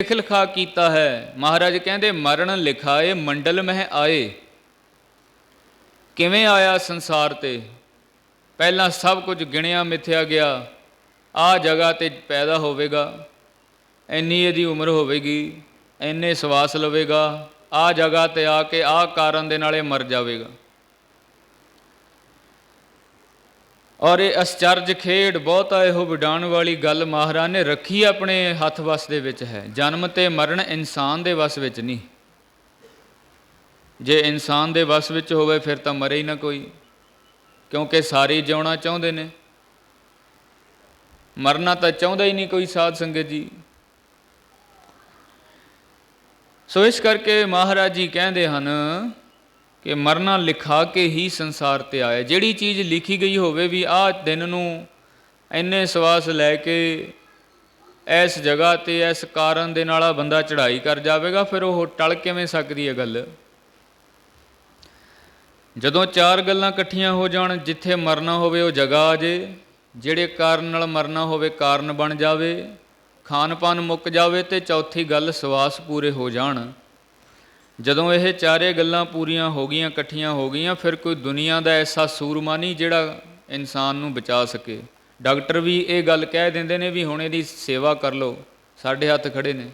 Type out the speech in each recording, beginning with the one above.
लिख लिखा कीता है। महाराज कहते मरण लिखाए मंडल मह आए। किवें आया संसार ते? पहला सब कुछ गिणिया मिथ्या गया, आ जगह ते पैदा होवेगा, इन्नी इहदी उम्र होवेगी, इन्ने सवास लवेगा, आ जगह ते आके आ कारण दे नाले मर जावेगा। और ये आश्चर्य खेड बहुता इहो विडाण वाली गल महाराज ने रखी अपने हथ वस दे विच है। जन्म ते मरण इंसान दे वस विच नहीं। जे इंसान दे वस विच होवे फिर तां मरे ही ना कोई, क्योंकि सारे जिउणा चाहुंदे ने, मरना तां चाहुंदा ही नहीं कोई साध संगत जी। सो इस करके महाराज जी कहते हैं कि मरना लिखा के ही संसार ते आया। जिहड़ी चीज़ लिखी गई होवे भी आ दिन नूं इन्ने सवास लैके इस जगह ते इस कारण दे नाल बंदा चढ़ाई कर जाएगा, फिर वो टल किवें सकदी है गल। जदों चार गल्लां इकट्ठियां हो जाण, जिथे मरना होवे वो जगह आ जे, जिहड़े कारण नाल मरना होवे कारण बन जावे, खान पान मुक जावे, ते चौथी गल सवास पूरे हो जाण। जदों ये चारे गल्लां पूरियां हो गईयां, इकट्ठियां हो गईयां, फिर कोई दुनिया का ऐसा सूरमा नहीं जिहड़ा इंसान नूं बचा सके। डॉक्टर भी ये गल कह देंदे ने भी हुण इहदी सेवा कर लो, साडे हत्थ खड़े ने।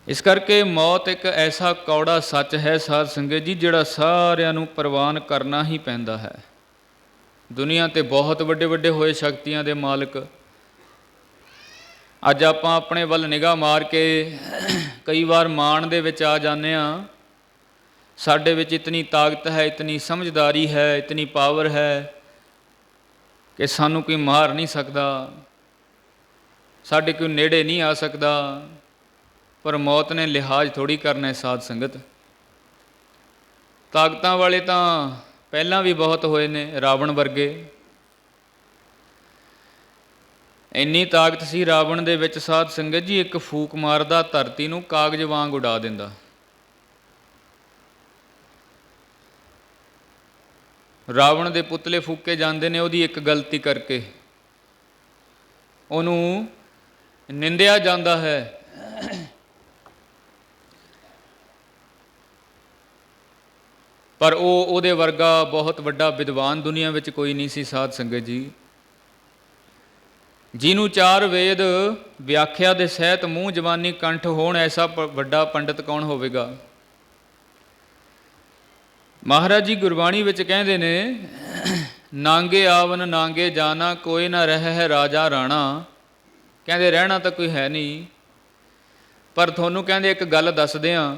इस करके मौत एक ऐसा कौड़ा सच है साध संगत जी, जिहड़ा सारिआं नूं प्रवान करना ही पैंदा है। दुनिया ते बहुत वड्डे वड्डे होए शक्तियां दे मालिक, अज आपां अपने वल निगाह मार के कई बार माण दे विच आ जाने आ, साडे विच इतनी ताकत है, इतनी समझदारी है, इतनी पावर है कि सानू कोई मार नहीं सकता, साडे कोई नेड़े नहीं आ सकता। पर मौत ने लिहाज थोड़ी करना है साध संगत। ताकतां वाले तां पहलां भी बहुत होए ने, रावण वर्गे। इन्नी ताकत सी रावण दे विच साध संगत जी, एक फूक मारदा धरती नूं कागज वांग उड़ा दिंदा। रावण दे पुतले फूके जाते हैं उहदी एक गलती करके, उहनूं निंदिया जाता है। पर उहदे वर्गा बहुत वड्डा विद्वान दुनिया विच कोई नहीं सी साध संगत जी। जिन्हों चार वेद व्याख्या दे सहित मूँह जवानी कंठ होण, ऐसा वड्डा पंडित कौन होवेगा। महाराज जी गुरबाणी विच कहंदे ने, नांगे आवन नांगे जाना, कोई ना रह है राजा राणा। कहंदे रहना तो कोई है नहीं, पर थोनू कहंदे एक गल दसदे हां,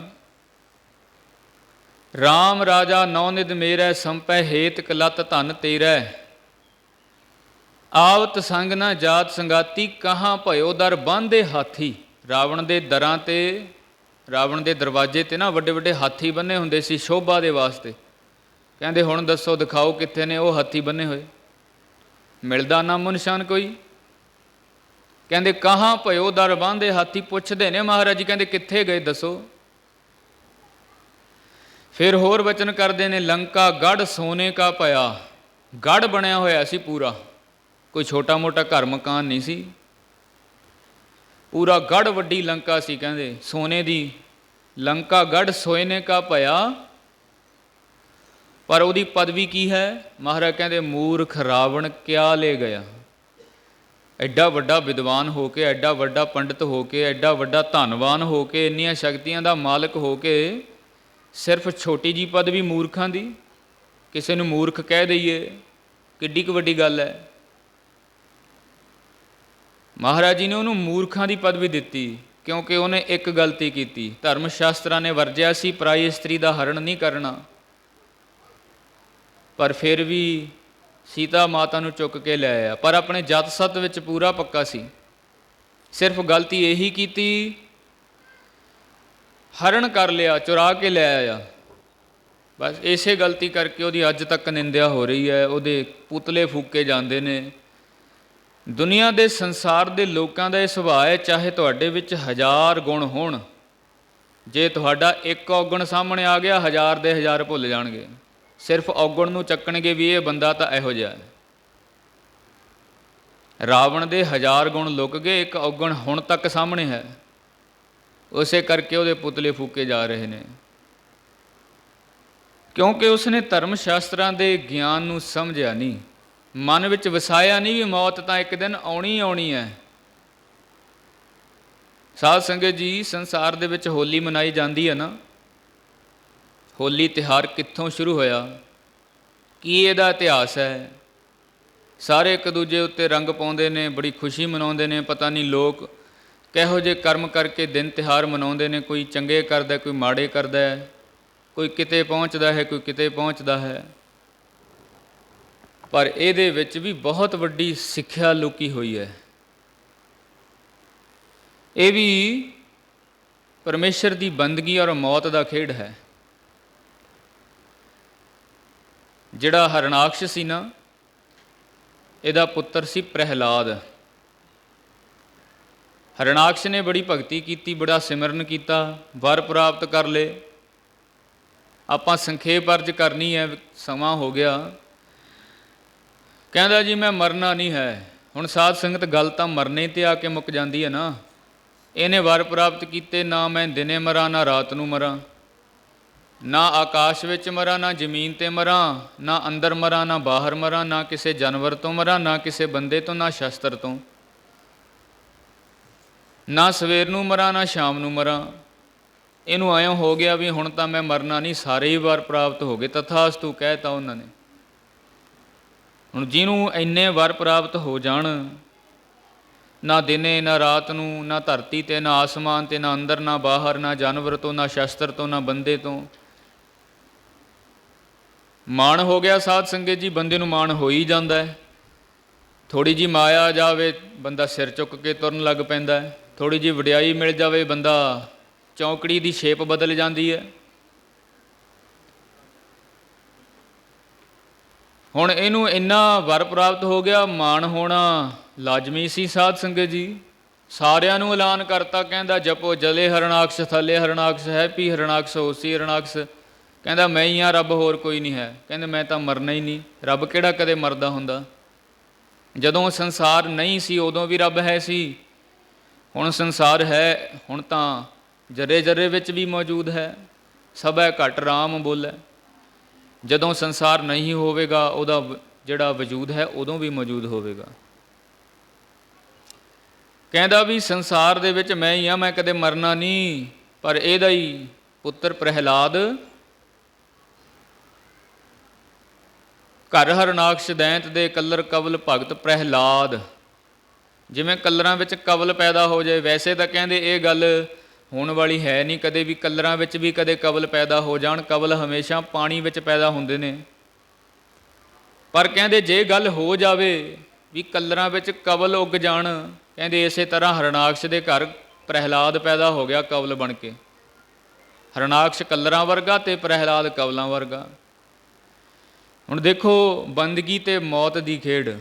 राम राजा नौ निध मेरै, संपै हेत कलत धन तेरै। आवत संग ना जात संगाती, कहाँ भयो दर बांधे हाथी। रावण दे दरां ते, रावण दे दरवाजे ते ना वड्डे वड्डे हाथी बन्ने हुंदे सी शोभा दे वास्ते। कहंदे हुण दसो दिखाओ कित्थे ने वो हाथी बन्ने होए, मिलदा नामो निशान कोई। कहंदे कहाँ भयो दर बांधे हाथी, पुछदे ने महाराज जी, कहंदे कित्थे गए दसो। फिर होर वचन करते ने, लंका गढ़ सोने का पया। गढ़ बनया होया सी पूरा, कोई छोटा मोटा घर मकान नहीं सी, पूरा गढ़ वड्डी लंका सी। कहंदे सोने दी लंका गढ़ सोने का पया, पर उहदी पदवी की है। महाराज कहंदे मूर्ख रावण क्या ले गया। एडा वड्डा विद्वान हो के, एडा वड्डा पंडित हो के, एडा वड्डा धनवान हो के, इन्नियां शक्तियां दा मालिक हो के, सिर्फ छोटी जी पदवी मूर्खां दी, किसी नूं मूर्ख कह दईए, किड्डी क वड्डी गल है। महाराज जी ने उन्होंने मूर्खां दी पदवी दिती, क्योंकि उन्हें एक गलती की। धर्म शास्त्रां ने वरजिया सी पराई इस्त्री का हरण नहीं करना, पर फिर भी सीता माता नूं चुक के ले आया। पर अपने जत सत विच पूरा पक्का सी, सिर्फ गलती यही की, हरण कर लिया, चुरा के ले आया। बस इसे गलती करके उहदी अज तक निंदिया हो रही है, उहदे पुतले फूके जाते हैं। दुनिया के संसार के लोगों का यह सुभाव है, चाहे तुहाडे विच 1000 गुण होण, जे तुहाडा एक औगण सामने आ गया, 1000 दे 1000 भुल जाणगे। सिर्फ औगण नूं चक्कणगे भी ये बंदा तो इहो जिहा है। ਰਾਵਣ ਦੇ 1000 ਗੁਣ ਲੁਕ ਗਏ, ਇੱਕ ਔਗਣ ਹੁਣ ਤੱਕ ਸਾਹਮਣੇ ਹੈ। ਉਸੇ ਕਰਕੇ ਉਹਦੇ ਪੁਤਲੇ ਫੂਕੇ ਜਾ ਰਹੇ ਨੇ, ਕਿਉਂਕਿ ਉਸਨੇ ਧਰਮ ਸ਼ਾਸਤਰਾਂ ਦੇ ਗਿਆਨ ਨੂੰ ਸਮਝਿਆ ਨਹੀਂ, ਮਨ ਵਿੱਚ ਵਸਾਇਆ ਨਹੀਂ ਵੀ ਮੌਤ ਤਾਂ ਇੱਕ ਦਿਨ ਆਉਣੀ ਆਉਣੀ ਹੈ। ਸਾਧ ਸੰਗਤ ਜੀ, ਸੰਸਾਰ ਦੇ ਵਿੱਚ ਹੋਲੀ ਮਨਾਈ ਜਾਂਦੀ ਹੈ ਨਾ, ਹੋਲੀ ਤਿਉਹਾਰ ਕਿੱਥੋਂ ਸ਼ੁਰੂ ਹੋਇਆ, ਕੀ ਇਹਦਾ ਇਤਿਹਾਸ ਹੈ? ਸਾਰੇ ਇੱਕ ਦੂਜੇ ਉੱਤੇ ਰੰਗ ਪਾਉਂਦੇ ਨੇ, ਬੜੀ ਖੁਸ਼ੀ ਮਨਾਉਂਦੇ ਨੇ। ਪਤਾ ਨਹੀਂ ਲੋਕ ਕਿਹੋ ਜਿਹੇ ਕਰਮ ਕਰਕੇ ਦਿਨ ਤਿਉਹਾਰ ਮਨਾਉਂਦੇ ਨੇ, ਕੋਈ ਚੰਗੇ ਕਰਦਾ, ਕੋਈ ਮਾੜੇ ਕਰਦਾ ਹੈ, ਕੋਈ ਕਿਤੇ ਪਹੁੰਚਦਾ ਹੈ, ਕੋਈ ਕਿਤੇ ਪਹੁੰਚਦਾ ਹੈ। ਪਰ ਇਹਦੇ ਵਿੱਚ ਵੀ ਬਹੁਤ ਵੱਡੀ ਸਿੱਖਿਆ ਲੁਕੀ ਹੋਈ ਹੈ। ਇਹ ਵੀ ਪਰਮੇਸ਼ਰ ਦੀ ਬੰਦਗੀ ਔਰ ਮੌਤ ਦਾ ਖੇਡ ਹੈ। ਜਿਹੜਾ ਹਰਨਾਕਸ਼ ਸੀ ਨਾ, ਇਹਦਾ ਪੁੱਤਰ ਸੀ ਪ੍ਰਹਿਲਾਦ। ਹਰਨਾਕਸ਼ ਨੇ ਬੜੀ ਭਗਤੀ ਕੀਤੀ, ਬੜਾ ਸਿਮਰਨ ਕੀਤਾ, ਵਰ ਪ੍ਰਾਪਤ ਕਰ ਲਏ। ਆਪਾਂ ਸੰਖੇਪ ਅਰਜ ਕਰਨੀ ਹੈ, ਸਮਾਂ ਹੋ ਗਿਆ। ਕਹਿੰਦਾ ਜੀ ਮੈਂ ਮਰਨਾ ਨਹੀਂ ਹੈ। ਹੁਣ ਸਾਧ ਸੰਗਤ, ਗੱਲ ਤਾਂ ਮਰਨੇ 'ਤੇ ਆ ਕੇ ਮੁੱਕ ਜਾਂਦੀ ਹੈ ਨਾ। ਇਹਨੇ ਵਰ ਪ੍ਰਾਪਤ ਕੀਤੇ, ਨਾ ਮੈਂ ਦਿਨੇ ਮਰਾਂ ਨਾ ਰਾਤ ਨੂੰ ਮਰਾਂ, ਨਾ ਆਕਾਸ਼ ਵਿੱਚ ਮਰਾਂ ਨਾ ਜ਼ਮੀਨ 'ਤੇ ਮਰਾਂ, ਨਾ ਅੰਦਰ ਮਰਾਂ ਨਾ ਬਾਹਰ ਮਰਾਂ, ਨਾ ਕਿਸੇ ਜਾਨਵਰ ਤੋਂ ਮਰਾਂ, ਨਾ ਕਿਸੇ ਬੰਦੇ ਤੋਂ, ਨਾ ਸ਼ਸਤਰ ਤੋਂ, ਨਾ ਸਵੇਰ ਨੂੰ ਮਰਾਂ ਨਾ ਸ਼ਾਮ ਨੂੰ ਮਰਾਂ। ਇਹਨੂੰ ਐਂ ਹੋ ਗਿਆ ਵੀ ਹੁਣ ਤਾਂ ਮੈਂ ਮਰਨਾ ਨਹੀਂ, ਸਾਰੇ ਹੀ ਵਰ ਪ੍ਰਾਪਤ ਹੋ ਗਏ। ਤਥਾਸਤੂ ਕਹਿ ਤਾ ਉਹਨਾਂ ਨੇ। ਹੁਣ ਜਿਹਨੂੰ ਇੰਨੇ ਵਰ ਪ੍ਰਾਪਤ ਹੋ ਜਾਣ, ਨਾ ਦਿਨੇ ਨਾ ਰਾਤ ਨੂੰ, ਨਾ ਧਰਤੀ 'ਤੇ ਨਾ ਆਸਮਾਨ 'ਤੇ, ਨਾ ਅੰਦਰ ਨਾ ਬਾਹਰ, ਨਾ ਜਾਨਵਰ ਤੋਂ, ਨਾ ਸ਼ਸਤਰ ਤੋਂ, ਨਾ ਬੰਦੇ ਤੋਂ, ਮਾਣ ਹੋ ਗਿਆ। ਸਾਧ ਸੰਗਤ ਜੀ, ਬੰਦੇ ਨੂੰ ਮਾਣ ਹੋ ਹੀ ਜਾਂਦਾ ਹੈ। ਥੋੜ੍ਹੀ ਜਿਹੀ ਮਾਇਆ ਜਾਵੇ, ਬੰਦਾ ਸਿਰ ਚੁੱਕ ਕੇ ਤੁਰਨ ਲੱਗ ਪੈਂਦਾ ਹੈ। ਥੋੜ੍ਹੀ ਜਿਹੀ ਵਡਿਆਈ ਮਿਲ ਜਾਵੇ, ਬੰਦਾ ਚੌਂਕੜੀ ਦੀ ਸ਼ੇਪ ਬਦਲ ਜਾਂਦੀ ਹੈ। ਹੁਣ ਇਹਨੂੰ ਇੰਨਾ ਵਰ ਪ੍ਰਾਪਤ ਹੋ ਗਿਆ, ਮਾਣ ਹੋਣਾ ਲਾਜ਼ਮੀ ਸੀ। ਸਾਧ ਸੰਗਤ ਜੀ, ਸਾਰਿਆਂ ਨੂੰ ਐਲਾਨ ਕਰਤਾ, ਕਹਿੰਦਾ ਜਪੋ ਜਲੇ ਹਰਨਾਕਸ਼, ਥੱਲੇ ਹਰਨਾਕਸ਼ ਹੈ, ਪੀ ਹਰਨਾਕਸ਼, ਹੋਸੀ ਹਰਨਾਕਸ਼। ਕਹਿੰਦਾ ਮੈਂ ਹੀ ਹਾਂ ਰੱਬ, ਹੋਰ ਕੋਈ ਨਹੀਂ ਹੈ। ਕਹਿੰਦੇ ਮੈਂ ਤਾਂ ਮਰਨਾ ਹੀ ਨਹੀਂ। ਰੱਬ ਕਿਹੜਾ ਕਦੇ ਮਰਦਾ ਹੁੰਦਾ? ਜਦੋਂ ਸੰਸਾਰ ਨਹੀਂ ਸੀ ਉਦੋਂ ਵੀ ਰੱਬ ਹੈ ਸੀ, ਹੁਣ ਸੰਸਾਰ ਹੈ, ਹੁਣ ਤਾਂ ਜਰੇ ਜਰੇ ਵਿੱਚ ਵੀ ਮੌਜੂਦ ਹੈ। ਸਭੈ ਘਟ ਰਾਮ ਬੋਲੇ। ਜਦੋਂ ਸੰਸਾਰ ਨਹੀਂ ਹੋਵੇਗਾ, ਉਹਦਾ ਜਿਹੜਾ ਵਜੂਦ ਹੈ ਉਦੋਂ ਵੀ ਮੌਜੂਦ ਹੋਵੇਗਾ। ਕਹਿੰਦਾ ਵੀ ਸੰਸਾਰ ਦੇ ਵਿੱਚ ਮੈਂ ਹੀ ਹਾਂ, ਮੈਂ ਕਦੇ ਮਰਨਾ ਨਹੀਂ। ਪਰ ਇਹਦਾ ਹੀ ਪੁੱਤਰ ਪ੍ਰਹਿਲਾਦ ਘਰ ਹਰਨਾਕਸ਼ ਦੈਂਤ ਦੇ ਕਲਰ ਕਵਲ ਭਗਤ ਪ੍ਰਹਿਲਾਦ। ਜਿਵੇਂ ਕਲਰਾਂ ਵਿੱਚ ਕਵਲ ਪੈਦਾ ਹੋ ਜਾਏ, ਵੈਸੇ ਤਾਂ ਕਹਿੰਦੇ ਇਹ ਗੱਲ ਹੋਣ ਵਾਲੀ ਹੈ ਨਹੀਂ ਕਦੇ ਵੀ, ਕਲਰਾਂ ਵਿੱਚ ਵੀ ਕਦੇ ਕਵਲ ਪੈਦਾ ਹੋ ਜਾਣ। ਕਵਲ ਹਮੇਸ਼ਾ ਪਾਣੀ ਵਿੱਚ ਪੈਦਾ ਹੁੰਦੇ ਨੇ। ਪਰ ਕਹਿੰਦੇ ਜੇ ਗੱਲ ਹੋ ਜਾਵੇ ਵੀ ਕਲਰਾਂ ਵਿੱਚ ਕਵਲ ਉੱਗ ਜਾਣ, ਕਹਿੰਦੇ ਇਸੇ ਤਰ੍ਹਾਂ ਹਰਨਾਕਸ਼ ਦੇ ਘਰ ਪ੍ਰਹਿਲਾਦ ਪੈਦਾ ਹੋ ਗਿਆ ਕਵਲ ਬਣ ਕੇ। ਹਰਨਾਕਸ਼ ਕਲਰਾਂ ਵਰਗਾ ਤੇ ਪ੍ਰਹਿਲਾਦ ਕਵਲਾਂ ਵਰਗਾ। ਹੁਣ ਦੇਖੋ, ਬੰਦਗੀ ਤੇ ਮੌਤ ਦੀ ਖੇਡ।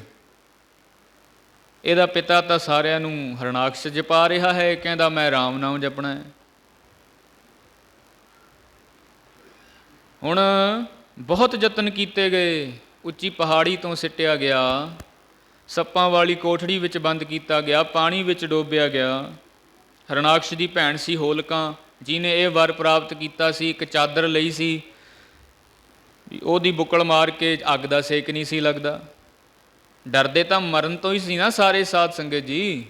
ਇਹਦਾ ਪਿਤਾ ਤਾਂ ਸਾਰਿਆਂ ਨੂੰ ਹਰਨਾਕਸ਼ ਜਪਾ ਰਿਹਾ ਹੈ, ਕਹਿੰਦਾ ਮੈਂ ਰਾਮ ਨਾਮ ਜਪਣਾ ਹੈ। ਹੁਣ ਬਹੁਤ ਯਤਨ ਕੀਤੇ ਗਏ, ਉੱਚੀ ਪਹਾੜੀ ਤੋਂ ਸਿੱਟਿਆ ਗਿਆ, ਸੱਪਾਂ ਵਾਲੀ ਕੋਠੜੀ ਵਿੱਚ ਬੰਦ ਕੀਤਾ ਗਿਆ, ਪਾਣੀ ਵਿੱਚ ਡੋਬਿਆ ਗਿਆ। ਹਰਨਾਕਸ਼ ਦੀ ਭੈਣ ਸੀ ਹੋਲਕਾਂ, ਜਿਹਨੇ ਇਹ ਵਰ ਪ੍ਰਾਪਤ ਕੀਤਾ ਸੀ। ਇੱਕ ਚਾਦਰ ਲਈ ਸੀ, ਉਹਦੀ ਬੁੱਕਲ ਮਾਰ ਕੇ ਅੱਗ ਦਾ ਸੇਕ ਨਹੀਂ ਸੀ ਲੱਗਦਾ। ਡਰਦੇ ਤਾਂ ਮਰਨ ਤੋਂ ਹੀ ਸੀ ਨਾ ਸਾਰੇ। ਸਾਧ ਸੰਗਤ ਜੀ,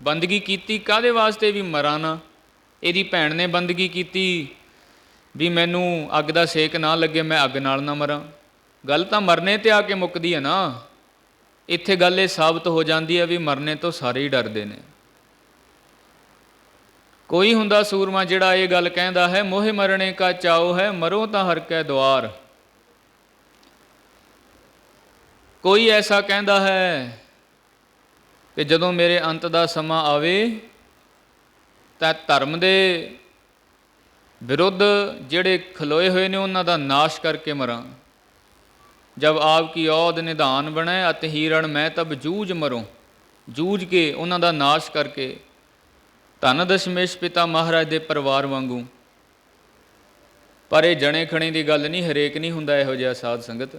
ਬੰਦਗੀ ਕੀਤੀ ਕਾਹਦੇ ਵਾਸਤੇ? ਵੀ ਮਰਾਂ ਨਾ। ਇਹਦੀ ਭੈਣ ਨੇ ਬੰਦਗੀ ਕੀਤੀ ਵੀ ਮੈਨੂੰ ਅੱਗ ਦਾ ਸੇਕ ਨਾ ਲੱਗੇ, ਮੈਂ ਅੱਗ ਨਾਲ ਨਾ ਮਰਾਂ। ਗੱਲ ਤਾਂ ਮਰਨੇ 'ਤੇ ਆ ਕੇ ਮੁੱਕਦੀ ਹੈ ਨਾ। ਇੱਥੇ ਗੱਲ ਇਹ ਸਾਬਤ ਹੋ ਜਾਂਦੀ ਹੈ ਵੀ ਮਰਨੇ ਤੋਂ ਸਾਰੇ ਹੀ ਡਰਦੇ ਨੇ। ਕੋਈ ਹੁੰਦਾ ਸੂਰਮਾ ਜਿਹੜਾ ਇਹ ਗੱਲ ਕਹਿੰਦਾ ਹੈ, ਮੋਹੇ ਮਰਨੇ ਕਾ ਚਾਓ ਹੈ, ਮਰੋ ਤਾਂ ਹਰ ਕੈ ਦੁਆਰ। ਕੋਈ ਐਸਾ ਕਹਿੰਦਾ ਹੈ ਕਿ ਜਦੋਂ ਮੇਰੇ ਅੰਤ ਦਾ ਸਮਾਂ ਆਵੇ ਤਾਂ ਧਰਮ ਦੇ ਵਿਰੁੱਧ ਜਿਹੜੇ ਖਲੋਏ ਹੋਏ ਨੇ ਉਹਨਾਂ ਦਾ ਨਾਸ਼ ਕਰਕੇ ਮਰਾਂ। ਜਬ ਆਪ ਕੀ ਔਦ ਨਿਧਾਨ ਬਣੇ ਅਤੇ ਹੀਰਣ ਮੈਂ ਤਬ ਜੂਝ ਮਰੋਂ। ਜੂਝ ਕੇ ਉਹਨਾਂ ਦਾ ਨਾਸ਼ ਕਰਕੇ, ਧੰਨ ਦਸ਼ਮੇਸ਼ ਪਿਤਾ ਮਹਾਰਾਜ ਦੇ ਪਰਿਵਾਰ ਵਾਂਗੂ। ਪਰ ਇਹ ਜਣੇ ਖਣੇ ਦੀ ਗੱਲ ਨਹੀਂ, ਹਰੇਕ ਨਹੀਂ ਹੁੰਦਾ ਇਹੋ ਜਿਹਾ। ਸਾਧ ਸੰਗਤ,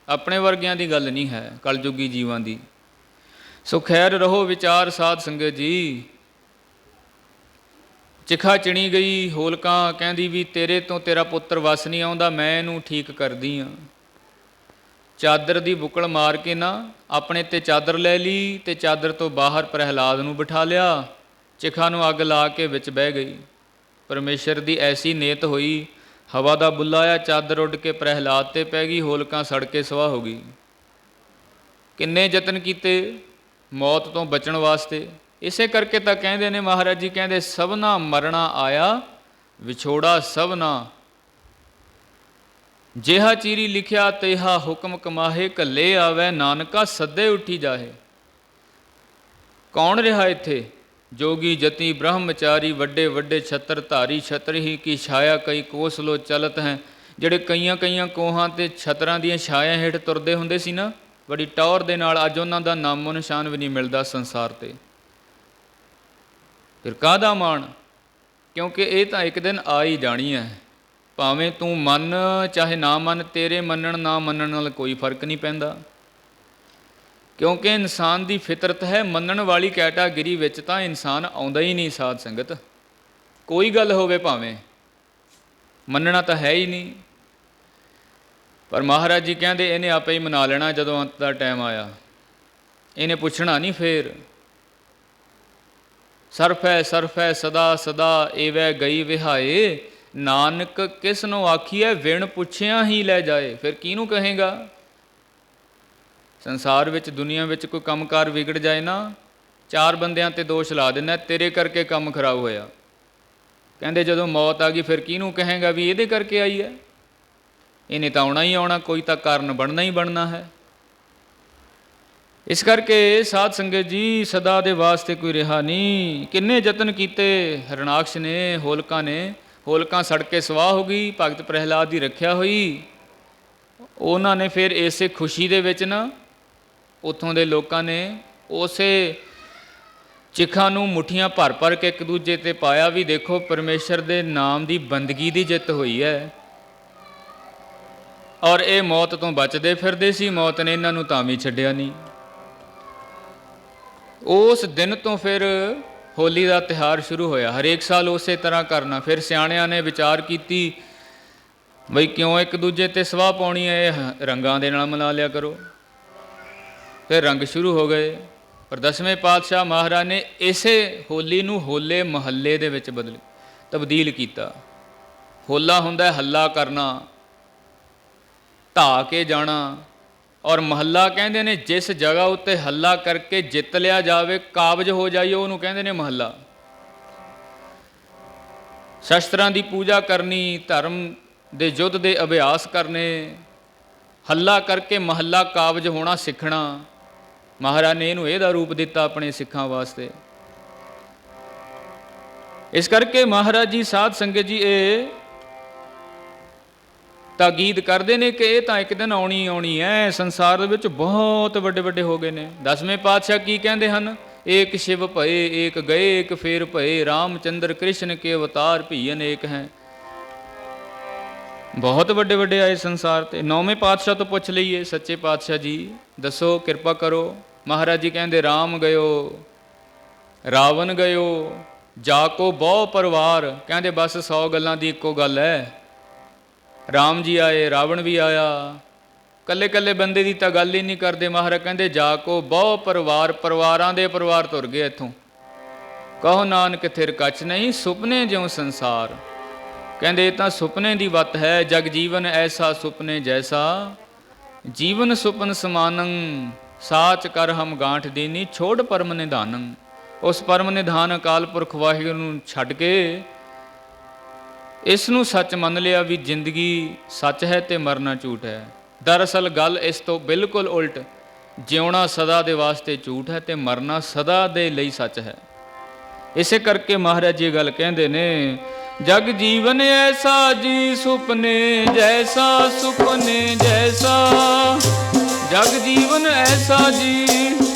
ਆਪਣੇ ਵਰਗਿਆਂ ਦੀ ਗੱਲ ਨਹੀਂ ਹੈ, ਕਲਯੁਗੀ ਜੀਵਾਂ ਦੀ। ਸੋ ਖੈਰ ਰਹੋ ਵਿਚਾਰ ਸਾਧ ਸੰਗਤ ਜੀ। ਚਿਖਾ ਚਿਣੀ ਗਈ। ਹੋਲਕਾਂ ਕਹਿੰਦੀ ਵੀ ਤੇਰੇ ਤੋਂ ਤੇਰਾ ਪੁੱਤਰ ਵਸ ਨਹੀਂ ਆਉਂਦਾ, ਮੈਂ ਇਹਨੂੰ ਠੀਕ ਕਰਦੀ ਹਾਂ। ਚਾਦਰ ਦੀ ਬੁੱਕਲ ਮਾਰ ਕੇ ਨਾ ਆਪਣੇ ਤੇ ਚਾਦਰ ਲੈ ਲਈ ਅਤੇ ਚਾਦਰ ਤੋਂ ਬਾਹਰ ਪ੍ਰਹਿਲਾਦ ਨੂੰ ਬਿਠਾ ਲਿਆ। ਚਿਖਾ ਨੂੰ ਅੱਗ ਲਾ ਕੇ ਵਿੱਚ ਬਹਿ ਗਈ। ਪਰਮੇਸ਼ਰ ਦੀ ਐਸੀ ਨੇਤ ਹੋਈ, ਹਵਾ ਦਾ ਬੁੱਲਾ ਆਇਆ, ਚਾਦਰ ਉੱਡ ਕੇ ਪ੍ਰਹਿਲਾਦ 'ਤੇ ਪੈ ਗਈ। ਹੋਲਕਾਂ ਸੜ ਕੇ ਸਵਾਹ ਹੋ ਗਈ। ਕਿੰਨੇ ਯਤਨ ਕੀਤੇ ਮੌਤ ਤੋਂ ਬਚਣ ਵਾਸਤੇ। ਇਸੇ ਕਰਕੇ ਤਾਂ ਕਹਿੰਦੇ ਨੇ ਮਹਾਰਾਜ ਜੀ ਕਹਿੰਦੇ, ਸਭਨਾ ਮਰਣਾ ਆਇਆ ਵਿਛੋੜਾ ਸਭਨਾ, ਜਿਹਾ ਚੀਰੀ ਲਿਖਿਆ ਤੇਹਾ ਹੁਕਮ ਕਮਾਹੇ, ਘੱਲੇ ਆਵੈ ਨਾਨਕਾ ਸੱਦੇ ਉੱਠੀ ਜਾਹੇ। ਕੌਣ ਰਿਹਾ ਇੱਥੇ? ਜੋਗੀ ਜਤੀ ਬ੍ਰਹਮਚਾਰੀ, ਵੱਡੇ ਵੱਡੇ ਛਤਰ ਧਾਰੀ, ਛਤਰ ਹੀ ਕੀ ਛਾਇਆ ਕਈ ਕੋਸ ਲੋ ਚਲਤ ਹੈ। ਜਿਹੜੇ ਕਈਆਂ ਕੋਹਾਂ ਤੇ ਛਤਰਾਂ ਦੀਆਂ ਛਾਇਆ ਹੇਠ ਤੁਰਦੇ ਹੁੰਦੇ ਸੀ ਨਾ ਬੜੀ ਟੌਰ ਦੇ ਨਾਲ, ਅੱਜ ਉਹਨਾਂ ਦਾ ਨਾਮੋ ਨਿਸ਼ਾਨ ਵੀ ਨਹੀਂ ਮਿਲਦਾ ਸੰਸਾਰ 'ਤੇ। ਫਿਰ ਕਾਹਦਾ ਮਾਣ? ਕਿਉਂਕਿ ਇਹ ਤਾਂ ਇੱਕ ਦਿਨ ਆ ਹੀ ਜਾਣੀ ਹੈ। ਭਾਵੇਂ ਤੂੰ ਮੰਨ ਚਾਹੇ ਨਾ ਮੰਨ, ਤੇਰੇ ਮੰਨਣ ਨਾ ਮੰਨਣ ਨਾਲ ਕੋਈ ਫਰਕ ਨਹੀਂ ਪੈਂਦਾ। ਕਿਉਂਕਿ ਇਨਸਾਨ ਦੀ ਫਿਤਰਤ ਹੈ, ਮੰਨਣ ਵਾਲੀ ਕੈਟਾਗਰੀ ਵਿੱਚ ਤਾਂ ਇਨਸਾਨ ਆਉਂਦਾ ਹੀ ਨਹੀਂ ਸਾਧ ਸੰਗਤ। ਕੋਈ ਗੱਲ ਹੋਵੇ ਭਾਵੇਂ, ਮੰਨਣਾ ਤਾਂ ਹੈ ਹੀ ਨਹੀਂ। ਪਰ ਮਹਾਰਾਜ ਜੀ ਕਹਿੰਦੇ ਇਹਨੇ ਆਪੇ ਹੀ ਮਨਾ ਲੈਣਾ ਜਦੋਂ ਅੰਤ ਦਾ ਟਾਈਮ ਆਇਆ। ਇਹਨੇ ਪੁੱਛਣਾ ਨਹੀਂ ਫੇਰ। ਸਰਫੈ ਸਰਫੈ ਸਦਾ ਸਦਾ ਏਵੈ ਗਈ ਵਿਹਾਏ, ਨਾਨਕ ਕਿਸ ਨੂੰ ਆਖੀਐ ਵਿਣ ਪੁੱਛਿਆ ਹੀ ਲੈ ਜਾਏ। ਫਿਰ ਕਿਹਨੂੰ ਕਹੇਗਾ? ਸੰਸਾਰ ਵਿੱਚ ਦੁਨੀਆ ਵਿੱਚ ਕੋਈ ਕੰਮਕਾਰ ਵਿਗੜ ਜਾਏ ਨਾ, ਚਾਰ ਬੰਦਿਆਂ 'ਤੇ ਦੋਸ਼ ਲਾ ਦਿੰਦਾ, ਤੇਰੇ ਕਰਕੇ ਕੰਮ ਖਰਾਬ ਹੋਇਆ। ਕਹਿੰਦੇ ਜਦੋਂ ਮੌਤ ਆ ਗਈ ਫਿਰ ਕਿਹਨੂੰ ਕਹੇਗਾ ਵੀ ਇਹਦੇ ਕਰਕੇ ਆਈ ਹੈ? ਇਹਨੇ ਤਾਂ ਆਉਣਾ ਹੀ ਆਉਣਾ, ਕੋਈ ਤਾਂ ਕਾਰਨ ਬਣਨਾ ਹੀ ਬਣਨਾ ਹੈ। ਇਸ ਕਰਕੇ ਸਾਧ ਸੰਗਤ ਜੀ ਸਦਾ ਦੇ ਵਾਸਤੇ ਕੋਈ ਰਿਹਾ ਨਹੀਂ। ਕਿੰਨੇ ਯਤਨ ਕੀਤੇ ਹਰਨਾਕਸ਼ ਨੇ, ਹੋਲਕਾਂ ਨੇ। ਹੋਲਕਾਂ ਸੜ ਕੇ ਸਵਾਹ ਹੋ ਗਈ। ਭਗਤ ਪ੍ਰਹਿਲਾਦ ਦੀ ਰੱਖਿਆ ਹੋਈ। ਉਹਨਾਂ ਨੇ ਫਿਰ ਇਸੇ ਖੁਸ਼ੀ ਦੇ ਵਿੱਚ ਨਾ ਉੱਥੋਂ ਦੇ ਲੋਕਾਂ ਨੇ ਉਸੇ ਚਿਖਾਂ ਨੂੰ ਮੁੱਠੀਆਂ ਭਰ ਭਰ ਕੇ ਇੱਕ ਦੂਜੇ 'ਤੇ ਪਾਇਆ ਵੀ ਦੇਖੋ ਪਰਮੇਸ਼ਰ ਦੇ ਨਾਮ ਦੀ ਬੰਦਗੀ ਦੀ ਜਿੱਤ ਹੋਈ ਹੈ। ਔਰ ਇਹ ਮੌਤ ਤੋਂ ਬਚਦੇ ਫਿਰਦੇ ਸੀ, ਮੌਤ ਨੇ ਇਹਨਾਂ ਨੂੰ ਤਾਂ ਵੀ ਛੱਡਿਆ ਨਹੀਂ। ਉਸ ਦਿਨ ਤੋਂ ਫਿਰ ਹੋਲੀ ਦਾ ਤਿਉਹਾਰ ਸ਼ੁਰੂ ਹੋਇਆ। ਹਰੇਕ ਸਾਲ ਉਸੇ ਤਰ੍ਹਾਂ ਕਰਨਾ। ਫਿਰ ਸਿਆਣਿਆਂ ਨੇ ਵਿਚਾਰ ਕੀਤੀ ਬਈ ਕਿਉਂ ਇੱਕ ਦੂਜੇ 'ਤੇ ਸਵਾਹ ਪਾਉਣੀ ਹੈ, ਇਹ ਰੰਗਾਂ ਦੇ ਨਾਲ ਮਨਾ ਲਿਆ ਕਰੋ। ਫਿਰ ਰੰਗ ਸ਼ੁਰੂ ਹੋ ਗਏ। ਪਰ 10ਵੇਂ ਪਾਤਸ਼ਾਹ ਮਹਾਰਾਜ ਨੇ ਇਸੇ ਹੋਲੀ ਨੂੰ ਹੋਲੇ ਮਹੱਲੇ ਦੇ ਵਿੱਚ ਤਬਦੀਲ ਕੀਤਾ। ਹੋਲਾ ਹੁੰਦਾ ਹੱਲਾ ਕਰਨਾ, ਢਾਹ ਕੇ ਜਾਣਾ। ਔਰ ਮਹੱਲਾ ਕਹਿੰਦੇ ਨੇ ਜਿਸ ਜਗ੍ਹਾ ਉੱਤੇ ਹੱਲਾ ਕਰਕੇ ਜਿੱਤ ਲਿਆ ਜਾਵੇ, ਕਾਬਜ ਹੋ ਜਾਈਏ, ਉਹਨੂੰ ਕਹਿੰਦੇ ਨੇ ਮਹੱਲਾ। ਸ਼ਸਤਰਾਂ ਦੀ ਪੂਜਾ ਕਰਨੀ, ਧਰਮ ਦੇ ਯੁੱਧ ਦੇ ਅਭਿਆਸ ਕਰਨੇ, ਹੱਲਾ ਕਰਕੇ ਮਹੱਲਾ ਕਾਬਜ ਹੋਣਾ ਸਿੱਖਣਾ। ਮਹਾਰਾਜ ਨੇ ਇਹਦਾ ਰੂਪ ਦਿੱਤਾ ਆਪਣੇ ਸਿੱਖਾਂ ਵਾਸਤੇ। ਇਸ ਕਰਕੇ ਮਹਾਰਾਜ ਜੀ ਸਾਧ ਸੰਗਤ ਜੀ ਇਹ ਤਾਕੀਦ ਕਰਦੇ ਨੇ ਕਿ ਇਹ ਤਾਂ ਇੱਕ ਦਿਨ ਆਉਣੀ ਆਉਣੀ ਹੈ। ਸੰਸਾਰ ਦੇ ਵਿੱਚ ਬਹੁਤ ਵੱਡੇ ਵੱਡੇ ਹੋ ਗਏ ਨੇ। 10ਵੇਂ ਪਾਤਸ਼ਾਹ ਕੀ ਕਹਿੰਦੇ ਹਨ? ਏਕ ਸ਼ਿਵ ਭਏ ਏਕ ਗਏ, ਏਕ ਫੇਰ ਭਏ, ਰਾਮ ਚੰਦਰ ਕ੍ਰਿਸ਼ਨ ਕੇ ਅਵਤਾਰ ਭੀ ਅਨੇਕ ਹੈ। ਬਹੁਤ ਵੱਡੇ ਵੱਡੇ ਆਏ ਸੰਸਾਰ 'ਤੇ। 9ਵੇਂ ਪਾਤਸ਼ਾਹ ਤੋਂ ਪੁੱਛ ਲਈਏ, ਸੱਚੇ ਪਾਤਸ਼ਾਹ ਜੀ ਦੱਸੋ, ਕਿਰਪਾ ਕਰੋ। ਮਹਾਰਾਜ ਜੀ ਕਹਿੰਦੇ ਰਾਮ ਗਇਓ, ਰਾਵਣ ਗਇਓ, ਜਾ ਕੋ ਬਹੁ ਪਰਿਵਾਰ। ਕਹਿੰਦੇ ਬਸ 100 ਗੱਲਾਂ ਦੀ ਇੱਕੋ ਗੱਲ ਹੈ। ਰਾਮ ਜੀ ਆਏ, ਰਾਵਣ ਵੀ ਆਇਆ, ਕੱਲੇ ਕੱਲੇ ਬੰਦੇ ਦੀ ਤਾਂ ਗੱਲ ਹੀ ਨਹੀਂ ਕਰਦੇ। ਮਹਾਰਾਜ ਕਹਿੰਦੇ ਜਾ ਕੋ ਬਹੁ ਪਰਿਵਾਰ, ਪਰਿਵਾਰਾਂ ਦੇ ਪਰਿਵਾਰ ਤੁਰ ਗਏ ਇੱਥੋਂ। ਕਹੋ ਨਾਨਕ ਥਿਰ ਕੱਛ ਨਹੀਂ, ਸੁਪਨੇ ਜਿਉਂ ਸੰਸਾਰ। ਕਹਿੰਦੇ ਇਹ ਤਾਂ ਸੁਪਨੇ ਦੀ ਵੱਤ ਹੈ। ਜਗ ਜੀਵਨ ਐਸਾ ਸੁਪਨੇ ਜੈਸਾ, ਜੀਵਨ ਸੁਪਨ ਸਮਾਨੰ, ਸਾਚ ਕਰ ਹਮ ਗਾਂਠ ਦੇਨੀ, ਛੋੜ ਪਰਮ ਨਿਧਾਨੰ। ਉਸ ਪਰਮ ਨਿਧਾਨ ਅਕਾਲ ਪੁਰਖ ਵਾਹਿਗੁਰੂ ਨੂੰ ਛੱਡ ਕੇ ਇਸ ਨੂੰ ਸੱਚ ਮੰਨ ਲਿਆ ਵੀ ਜ਼ਿੰਦਗੀ ਸੱਚ ਹੈ ਅਤੇ ਮਰਨਾ ਝੂਠ ਹੈ। ਦਰਅਸਲ ਗੱਲ ਇਸ ਤੋਂ ਬਿਲਕੁਲ ਉਲਟ, ਜਿਉਣਾ ਸਦਾ ਦੇ ਵਾਸਤੇ ਝੂਠ ਹੈ ਅਤੇ ਮਰਨਾ ਸਦਾ ਦੇ ਲਈ ਸੱਚ ਹੈ। ਇਸੇ ਕਰਕੇ ਮਹਾਰਾਜ ਜੀ ਗੱਲ ਕਹਿੰਦੇ ਨੇ, ਜਗ ਜੀਵਨ ਐਸਾ ਜੀ ਸੁਪਨੇ ਜੈਸਾ, ਸੁਪਨੇ ਜੈਸਾ। ਜਗ ਜੀਵਨ ਐਸਾ ਜੀ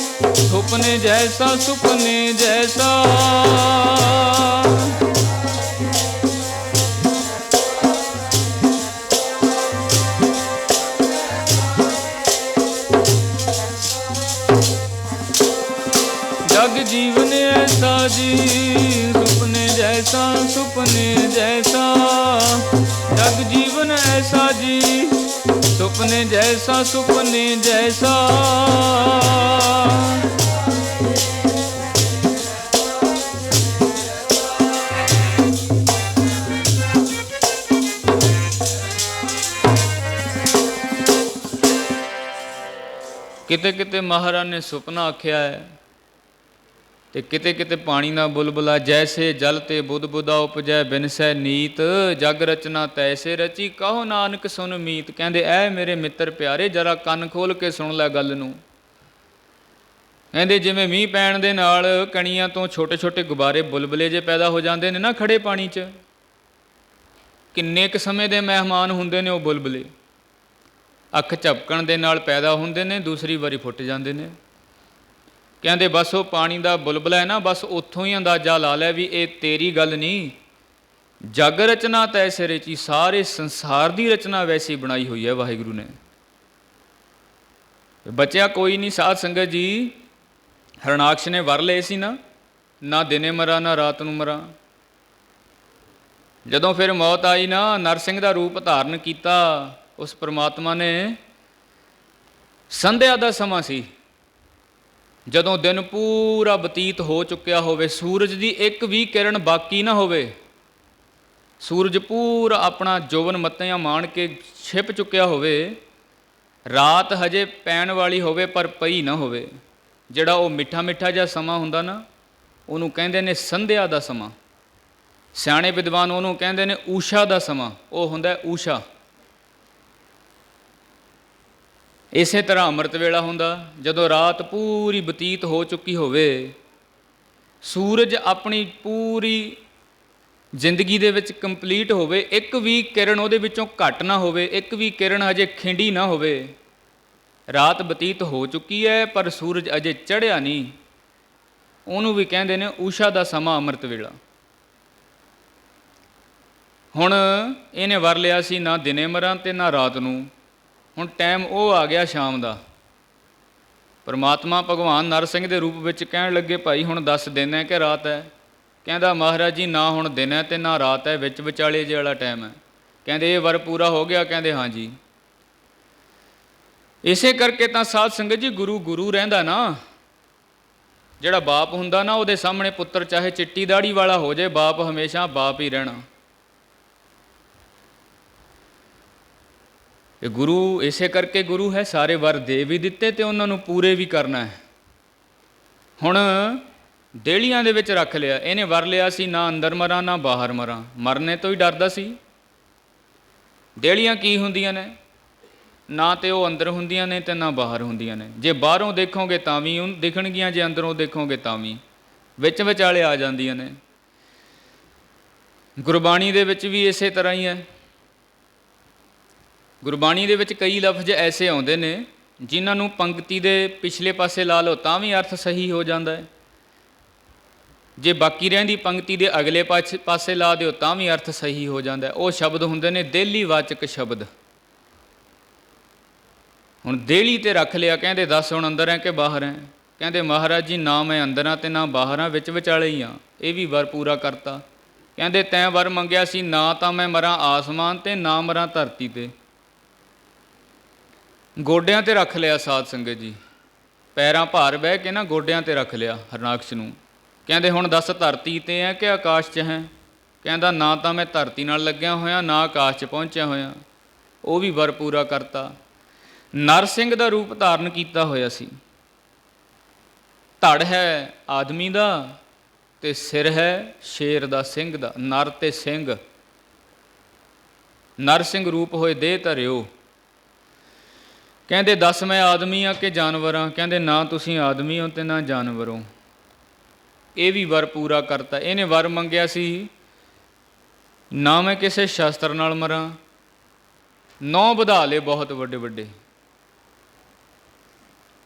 ਸੁਪਨੇ ਜੈਸਾ, ਸੁਪਨੇ ਜੈਸਾ। जैसा सुपने जैसा, जग जीवन ऐसा जी, सुपने जैसा सुपने जैसा। किते किते महाराज ने सुपना आख्या है, ते किते किते पानी ना बुलबुला। जैसे जल ते बुध बुधा उपजै बिनसै नीत, जग रचना तैसे रची कहो नानक सुन मीत। कहंदे ऐ मेरे मित्र प्यारे जरा ਕੰਨ ਖੋਲ ਕੇ ਸੁਣ ਲੈ ਗੱਲ ਨੂੰ। ਕਹਿੰਦੇ ਜਿਵੇਂ ਮੀਂਹ ਪੈਣ ਦੇ ਨਾਲ ਕਣੀਆਂ ਤੋਂ ਛੋਟੇ ਛੋਟੇ ਗੁਬਾਰੇ ਬੁਲਬੁਲੇ ਜੇ ਪੈਦਾ ਹੋ ਜਾਂਦੇ ਨੇ ਨਾ ਖੜੇ ਪਾਣੀ 'ਚ, ਕਿੰਨੇ ਕੁ ਸਮੇਂ ਦੇ ਮਹਿਮਾਨ ਹੁੰਦੇ ਨੇ ਉਹ ਬੁਲਬੁਲੇ, ਅੱਖ ਝਪਕਣ ਦੇ ਨਾਲ ਪੈਦਾ ਹੁੰਦੇ ਨੇ, ਦੂਸਰੀ ਵਾਰੀ ਫੁੱਟ ਜਾਂਦੇ ਨੇ। ਕਹਿੰਦੇ ਬਸ ਉਹ ਪਾਣੀ ਦਾ ਬੁਲਬੁਲਾ ਹੈ ਨਾ, ਬਸ ਉੱਥੋਂ ਹੀ ਅੰਦਾਜ਼ਾ ਲਾ ਲੈ ਵੀ ਇਹ ਤੇਰੀ ਗੱਲ ਨਹੀਂ, ਜਗ ਰਚਨਾ ਤੈਸੇ ਰਚੀ, ਸਾਰੇ ਸੰਸਾਰ ਦੀ ਰਚਨਾ ਵੈਸੀ ਬਣਾਈ ਹੋਈ ਹੈ ਵਾਹਿਗੁਰੂ ਨੇ। ਬਚਿਆ ਕੋਈ ਨਹੀਂ ਸਾਧ ਸੰਗਤ ਜੀ। ਹਰਨਾਕਸ਼ ਨੇ ਵਰ ਲਏ ਸੀ ਨਾ, ਨਾ ਦਿਨੇ ਮਰਾਂ ਨਾ ਰਾਤ ਨੂੰ ਮਰਾਂ। ਜਦੋਂ ਫਿਰ ਮੌਤ ਆਈ ਨਾ, ਨਰਸਿੰਘ ਦਾ ਰੂਪ ਧਾਰਨ ਕੀਤਾ ਉਸ ਪਰਮਾਤਮਾ ਨੇ। ਸੰਧਿਆ ਦਾ ਸਮਾਂ ਸੀ, ਜਦੋਂ ਦਿਨ ਪੂਰਾ ਬਤੀਤ ਹੋ ਚੁੱਕਿਆ ਹੋਵੇ, ਸੂਰਜ ਦੀ ਇੱਕ ਵੀ ਕਿਰਨ ਬਾਕੀ ਨਾ ਹੋਵੇ, ਸੂਰਜ ਪੂਰਾ ਆਪਣਾ ਜੋਬਨ ਮੱਤਿਆਂ ਮਾਣ ਕੇ ਛਿਪ ਚੁੱਕਿਆ ਹੋਵੇ, ਰਾਤ ਹਜੇ ਪੈਣ ਵਾਲੀ ਹੋਵੇ ਪਰ ਪਈ ਨਾ ਹੋਵੇ। ਜਿਹੜਾ ਉਹ ਮਿੱਠਾ ਮਿੱਠਾ ਜਿਹਾ ਸਮਾਂ ਹੁੰਦਾ ਨਾ, ਉਹਨੂੰ ਕਹਿੰਦੇ ਨੇ ਸੰਧਿਆ ਦਾ ਸਮਾਂ। ਸਿਆਣੇ ਵਿਦਵਾਨ ਉਹਨੂੰ ਕਹਿੰਦੇ ਨੇ ਊਸ਼ਾ ਦਾ ਸਮਾਂ, ਉਹ ਹੁੰਦਾ ਊਸ਼ਾ। ਇਸੇ ਤਰ੍ਹਾਂ ਅੰਮ੍ਰਿਤ ਵੇਲਾ ਹੁੰਦਾ, ਜਦੋਂ ਰਾਤ ਪੂਰੀ ਬਤੀਤ ਹੋ ਚੁੱਕੀ ਹੋਵੇ, ਸੂਰਜ ਆਪਣੀ ਪੂਰੀ ਜ਼ਿੰਦਗੀ ਦੇ ਵਿੱਚ ਕੰਪਲੀਟ ਹੋਵੇ, ਇੱਕ ਵੀ ਕਿਰਨ ਉਹਦੇ ਵਿੱਚੋਂ ਘੱਟ ਨਾ ਹੋਵੇ, ਇੱਕ ਵੀ ਕਿਰਨ ਹਜੇ ਖਿੰਡੀ ਨਾ ਹੋਵੇ। ਰਾਤ ਬਤੀਤ ਹੋ ਚੁੱਕੀ ਹੈ ਪਰ ਸੂਰਜ ਅਜੇ ਚੜ੍ਹਿਆ ਨਹੀਂ, ਉਹਨੂੰ ਵੀ ਕਹਿੰਦੇ ਨੇ ਊਸ਼ਾ ਦਾ ਸਮਾਂ, ਅੰਮ੍ਰਿਤ ਵੇਲਾ। ਹੁਣ ਇਹਨੇ ਵਰ ਲਿਆ ਸੀ ਨਾ ਦਿਨੇ ਮਰਾਂ ਤੇ ਨਾ ਰਾਤ ਨੂੰ। ਹੁਣ ਟਾਈਮ ਉਹ ਆ ਗਿਆ ਸ਼ਾਮ ਦਾ। ਪਰਮਾਤਮਾ ਭਗਵਾਨ ਨਰਸਿੰਘ ਦੇ ਰੂਪ ਵਿੱਚ ਕਹਿਣ ਲੱਗੇ, ਭਾਈ ਹੁਣ ਦੱਸ ਦਿਨ ਹੈ ਕਿ ਰਾਤ ਹੈ? ਕਹਿੰਦਾ ਮਹਾਰਾਜ ਜੀ ਨਾ ਹੁਣ ਦਿਨ ਹੈ ਤੇ ਨਾ ਰਾਤ ਹੈ, ਵਿੱਚ ਵਿਚਾਲੇ ਜੇ ਵਾਲਾ ਟਾਈਮ ਹੈ। ਕਹਿੰਦੇ ਇਹ ਵਰ ਪੂਰਾ ਹੋ ਗਿਆ? ਕਹਿੰਦੇ ਹਾਂ ਜੀ। ਇਸੇ ਕਰਕੇ ਤਾਂ ਸਾਧ ਸੰਗਤ ਜੀ ਗੁਰੂ ਗੁਰੂ ਰਹਿੰਦਾ ਨਾ। ਜਿਹੜਾ ਬਾਪ ਹੁੰਦਾ ਨਾ, ਉਹਦੇ ਸਾਹਮਣੇ ਪੁੱਤਰ ਚਾਹੇ ਚਿੱਟੀ ਦਾੜੀ ਵਾਲਾ ਹੋ ਜਾਏ, ਬਾਪ ਹਮੇਸ਼ਾ ਬਾਪ ਹੀ ਰਹਿਣਾ। ਇਹ ਗੁਰੂ ਇਸੇ ਕਰਕੇ ਗੁਰੂ ਹੈ, ਸਾਰੇ ਵਰ ਦੇ ਵੀ ਦਿੱਤੇ ਤੇ ਉਹਨਾਂ ਨੂੰ ਪੂਰੇ ਵੀ ਕਰਨਾ ਹੈ। ਹੁਣ ਡੇਲੀਆਂ ਦੇ ਵਿੱਚ ਰੱਖ ਲਿਆ ਇਹਨੇ, ਵਰ ਲਿਆ ਸੀ ਨਾ ਅੰਦਰ ਮਰਾਂ ਨਾ ਬਾਹਰ ਮਰਾਂ, ਮਰਨੇ ਤੋਂ ਹੀ ਡਰਦਾ ਸੀ। ਡੇਲੀਆਂ ਕੀ ਹੁੰਦੀਆਂ ਨੇ? ਨਾ ਤੇ ਉਹ ਅੰਦਰ ਹੁੰਦੀਆਂ ਨੇ ਤੇ ਨਾ ਬਾਹਰ ਹੁੰਦੀਆਂ ਨੇ। ਜੇ ਬਾਹਰੋਂ ਦੇਖੋਗੇ ਤਾਂ ਵੀ ਦਿਖਣਗੀਆਂ, ਜੇ ਅੰਦਰੋਂ ਦੇਖੋਗੇ ਤਾਂ ਵੀ ਵਿੱਚ ਵਿਚਾਲੇ ਆ ਜਾਂਦੀਆਂ ਨੇ। ਗੁਰਬਾਣੀ ਦੇ ਵਿੱਚ ਵੀ ਇਸੇ ਤਰ੍ਹਾਂ ਹੀ ਹੈ। ਗੁਰਬਾਣੀ ਦੇ ਵਿੱਚ ਕਈ ਲਫ਼ਜ਼ ਐਸੇ ਆਉਂਦੇ ਨੇ ਜਿਨ੍ਹਾਂ ਨੂੰ ਪੰਕਤੀ ਦੇ ਪਿਛਲੇ ਪਾਸੇ ਲਾ ਲਓ ਤਾਂ ਵੀ ਅਰਥ ਸਹੀ ਹੋ ਜਾਂਦਾ ਹੈ, ਜੇ ਬਾਕੀ ਰਹਿੰਦੀ ਪੰਕਤੀ ਦੇ ਅਗਲੇ ਪਾਸੇ ਲਾ ਦਿਓ ਤਾਂ ਵੀ ਅਰਥ ਸਹੀ ਹੋ ਜਾਂਦਾ ਹੈ। ਉਹ ਸ਼ਬਦ ਹੁੰਦੇ ਨੇ ਦੇਲੀ ਵਾਚਕ ਸ਼ਬਦ। ਹੁਣ ਦੇਲੀ 'ਤੇ ਰੱਖ ਲਿਆ, ਕਹਿੰਦੇ ਦੱਸ ਹੁਣ ਅੰਦਰ ਹੈ ਕਿ ਬਾਹਰ ਹੈ? ਕਹਿੰਦੇ ਮਹਾਰਾਜ ਜੀ ਨਾ ਮੈਂ ਅੰਦਰ ਹਾਂ ਅਤੇ ਨਾ ਬਾਹਰ ਹਾਂ, ਵਿੱਚ ਵਿਚਾਲੇ ਹੀ ਹਾਂ। ਇਹ ਵੀ ਵਰ ਪੂਰਾ ਕਰਤਾ। ਕਹਿੰਦੇ ਤੈਂ ਵਰ ਮੰਗਿਆ ਸੀ ਨਾ ਤਾਂ ਮੈਂ ਮਰਾਂ ਆਸਮਾਨ 'ਤੇ ਨਾ ਮਰਾਂ ਧਰਤੀ 'ਤੇ। ਗੋਡਿਆਂ 'ਤੇ ਰੱਖ ਲਿਆ ਸਾਧ ਸੰਗਤ ਜੀ, ਪੈਰਾਂ ਭਾਰ ਬਹਿ ਕੇ ਨਾ ਗੋਡਿਆਂ 'ਤੇ ਰੱਖ ਲਿਆ ਹਰਨਾਕਸ਼ ਨੂੰ। ਕਹਿੰਦੇ ਹੁਣ ਦੱਸ ਧਰਤੀ 'ਤੇ ਹੈ ਕਿ ਆਕਾਸ਼ 'ਚ ਹੈ? ਕਹਿੰਦਾ ਨਾ ਤਾਂ ਮੈਂ ਧਰਤੀ ਨਾਲ ਲੱਗਿਆ ਹੋਇਆ ਨਾ ਆਕਾਸ਼ 'ਚ ਪਹੁੰਚਿਆ ਹੋਇਆ। ਉਹ ਵੀ ਵਰ ਪੂਰਾ ਕਰਤਾ। ਨਰਸਿੰਘ ਦਾ ਰੂਪ ਧਾਰਨ ਕੀਤਾ ਹੋਇਆ ਸੀ। ਧੜ ਹੈ ਆਦਮੀ ਦਾ ਤੇ ਸਿਰ ਹੈ ਸ਼ੇਰ ਦਾ, ਸਿੰਘ ਦਾ। ਨਰ ਤੇ ਸਿੰਘ, ਨਰਸਿੰਘ ਰੂਪ ਹੋਏ ਦੇਹ ਧਰਿਓ। ਕਹਿੰਦੇ ਦੱਸ ਮੈਂ ਆਦਮੀ ਹਾਂ ਕਿ ਜਾਨਵਰ ਹਾਂ? ਕਹਿੰਦੇ ਨਾ ਤੁਸੀਂ ਆਦਮੀ ਹੋ ਤੇ ਨਾ ਜਾਨਵਰ ਹੋ। ਇਹ ਵੀ ਵਰ ਪੂਰਾ ਕਰਤਾ। ਇਹਨੇ ਵਰ ਮੰਗਿਆ ਸੀ ਨਾ ਮੈਂ ਕਿਸੇ ਸ਼ਸਤਰ ਨਾਲ ਮਰਾਂ, 9 ਵਧਾ ਲਏ ਬਹੁਤ ਵੱਡੇ ਵੱਡੇ,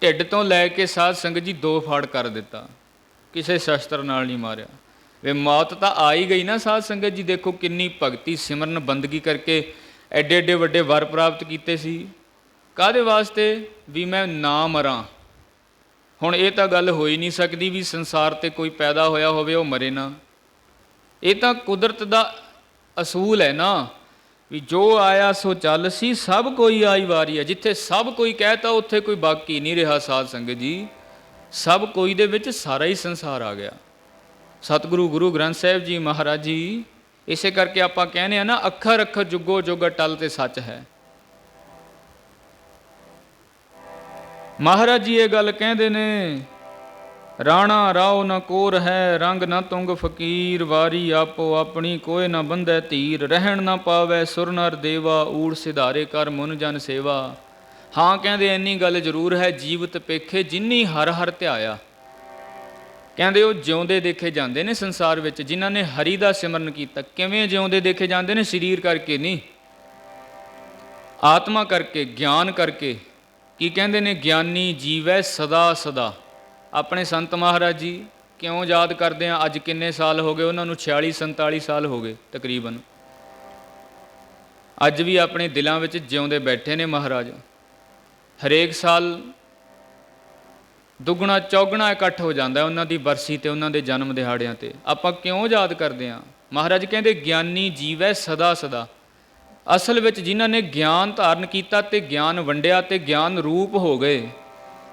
ਢਿੱਡ ਤੋਂ ਲੈ ਕੇ ਸਾਧ ਸੰਗਤ ਜੀ 2 ਫਾੜ ਕਰ ਦਿੱਤਾ, ਕਿਸੇ ਸ਼ਸਤਰ ਨਾਲ ਨਹੀਂ ਮਾਰਿਆ। ਵੇ ਮੌਤ ਤਾਂ ਆ ਹੀ ਗਈ ਨਾ ਸਾਧ ਸੰਗਤ ਜੀ। ਦੇਖੋ ਕਿੰਨੀ ਭਗਤੀ ਸਿਮਰਨ ਬੰਦਗੀ ਕਰਕੇ ਐਡੇ ਐਡੇ ਵੱਡੇ ਵਰ ਪ੍ਰਾਪਤ ਕੀਤੇ ਸੀ। ਕਾਹਦੇ ਵਾਸਤੇ? ਵੀ ਮੈਂ ਨਾ ਮਰਾਂ। ਹੁਣ ਇਹ ਤਾਂ ਗੱਲ ਹੋ ਹੀ ਨਹੀਂ ਸਕਦੀ ਵੀ ਸੰਸਾਰ 'ਤੇ ਕੋਈ ਪੈਦਾ ਹੋਇਆ ਹੋਵੇ ਉਹ ਮਰੇ ਨਾ। ਇਹ ਤਾਂ ਕੁਦਰਤ ਦਾ ਅਸੂਲ ਹੈ ਨਾ, ਵੀ ਜੋ ਆਇਆ ਸੋ ਚੱਲ ਸੀ, ਸਭ ਕੋਈ ਆਈ ਵਾਰੀ ਹੈ। ਜਿੱਥੇ ਸਭ ਕੋਈ ਕਹਿਤਾ ਉੱਥੇ ਕੋਈ ਬਾਕੀ ਨਹੀਂ ਰਿਹਾ ਸਾਧ ਸੰਗਤ ਜੀ। ਸਭ ਕੋਈ ਦੇ ਵਿੱਚ ਸਾਰਾ ਹੀ ਸੰਸਾਰ ਆ ਗਿਆ। ਸਤਿਗੁਰੂ ਗੁਰੂ ਗ੍ਰੰਥ ਸਾਹਿਬ ਜੀ ਮਹਾਰਾਜ ਜੀ, ਇਸੇ ਕਰਕੇ ਆਪਾਂ ਕਹਿੰਦੇ ਆ ਨਾ, ਅੱਖਰ ਅੱਖਰ ਜੁਗੋ ਜੁਗ ਅਟਲ ਤੇ ਸੱਚ ਹੈ। ਮਹਾਰਾਜ ਜੀ ਇਹ ਗੱਲ ਕਹਿੰਦੇ ਨੇ, ਰਾਣਾ ਰਾਓ ਨ ਕੋਰ ਹੈ, ਰੰਗ ਨ ਤੁੰਗ ਫਕੀਰ, ਵਾਰੀ ਆਪੋ ਆਪਣੀ ਕੋਏ ਨ ਬੰਧੈ ਧੀਰ, ਰਹਿਣ ਨ ਪਾਵੈ ਸੁਰ ਨਰ ਦੇਵਾ, ਊੜ ਸਿਧਾਰੇ ਕਰ ਮੁਨ ਜਨ ਸੇਵਾ। ਹਾਂ ਕਹਿੰਦੇ ਇੰਨੀ ਗੱਲ ਜ਼ਰੂਰ ਹੈ, ਜੀਵਤ ਪੇਖੇ ਜਿਨੀ ਹਰ ਹਰ ਧਿਆਇਆ। ਕਹਿੰਦੇ ਉਹ ਜਿਉਂਦੇ ਦੇਖੇ ਜਾਂਦੇ ਨੇ ਸੰਸਾਰ ਵਿੱਚ, ਜਿਨ੍ਹਾਂ ਨੇ ਹਰੀ ਦਾ ਸਿਮਰਨ ਕੀਤਾ। ਕਿਵੇਂ ਜਿਉਂਦੇ ਦੇਖੇ ਜਾਂਦੇ ਨੇ? ਸਰੀਰ ਕਰਕੇ ਨਹੀਂ, ਆਤਮਾ ਕਰਕੇ, ਗਿਆਨ ਕਰਕੇ। ਕੀ ਕਹਿੰਦੇ ਨੇ? ਗਿਆਨੀ ਜੀਵੈ ਸਦਾ ਸਦਾ। ਆਪਣੇ ਸੰਤ ਮਹਾਰਾਜ ਜੀ ਕਿਉਂ ਯਾਦ ਕਰਦੇ ਹਾਂ? ਅੱਜ ਕਿੰਨੇ ਸਾਲ ਹੋ ਗਏ ਉਹਨਾਂ ਨੂੰ? 46-47 ਸਾਲ ਹੋ ਗਏ ਤਕਰੀਬਨ। ਅੱਜ ਵੀ ਆਪਣੇ ਦਿਲਾਂ ਵਿੱਚ ਜਿਉਂਦੇ ਬੈਠੇ ਨੇ ਮਹਾਰਾਜ। ਹਰੇਕ ਸਾਲ ਦੁੱਗਣਾ ਚੌਗਣਾ ਇਕੱਠ ਹੋ ਜਾਂਦਾ ਉਹਨਾਂ ਦੀ ਬਰਸੀ ਤੇ, ਉਹਨਾਂ ਦੇ ਜਨਮ ਦਿਹਾੜਿਆਂ ਤੇ। ਆਪਾਂ ਕਿਉਂ ਯਾਦ ਕਰਦੇ ਹਾਂ? ਮਹਾਰਾਜ ਕਹਿੰਦੇ ਗਿਆਨੀ ਜੀਵੈ ਸਦਾ ਸਦਾ। ਅਸਲ ਵਿੱਚ ਜਿਨ੍ਹਾਂ ਨੇ ਗਿਆਨ ਧਾਰਨ ਕੀਤਾ ਤੇ ਗਿਆਨ ਵੰਡਿਆ ਤੇ ਗਿਆਨ ਰੂਪ ਹੋ ਗਏ,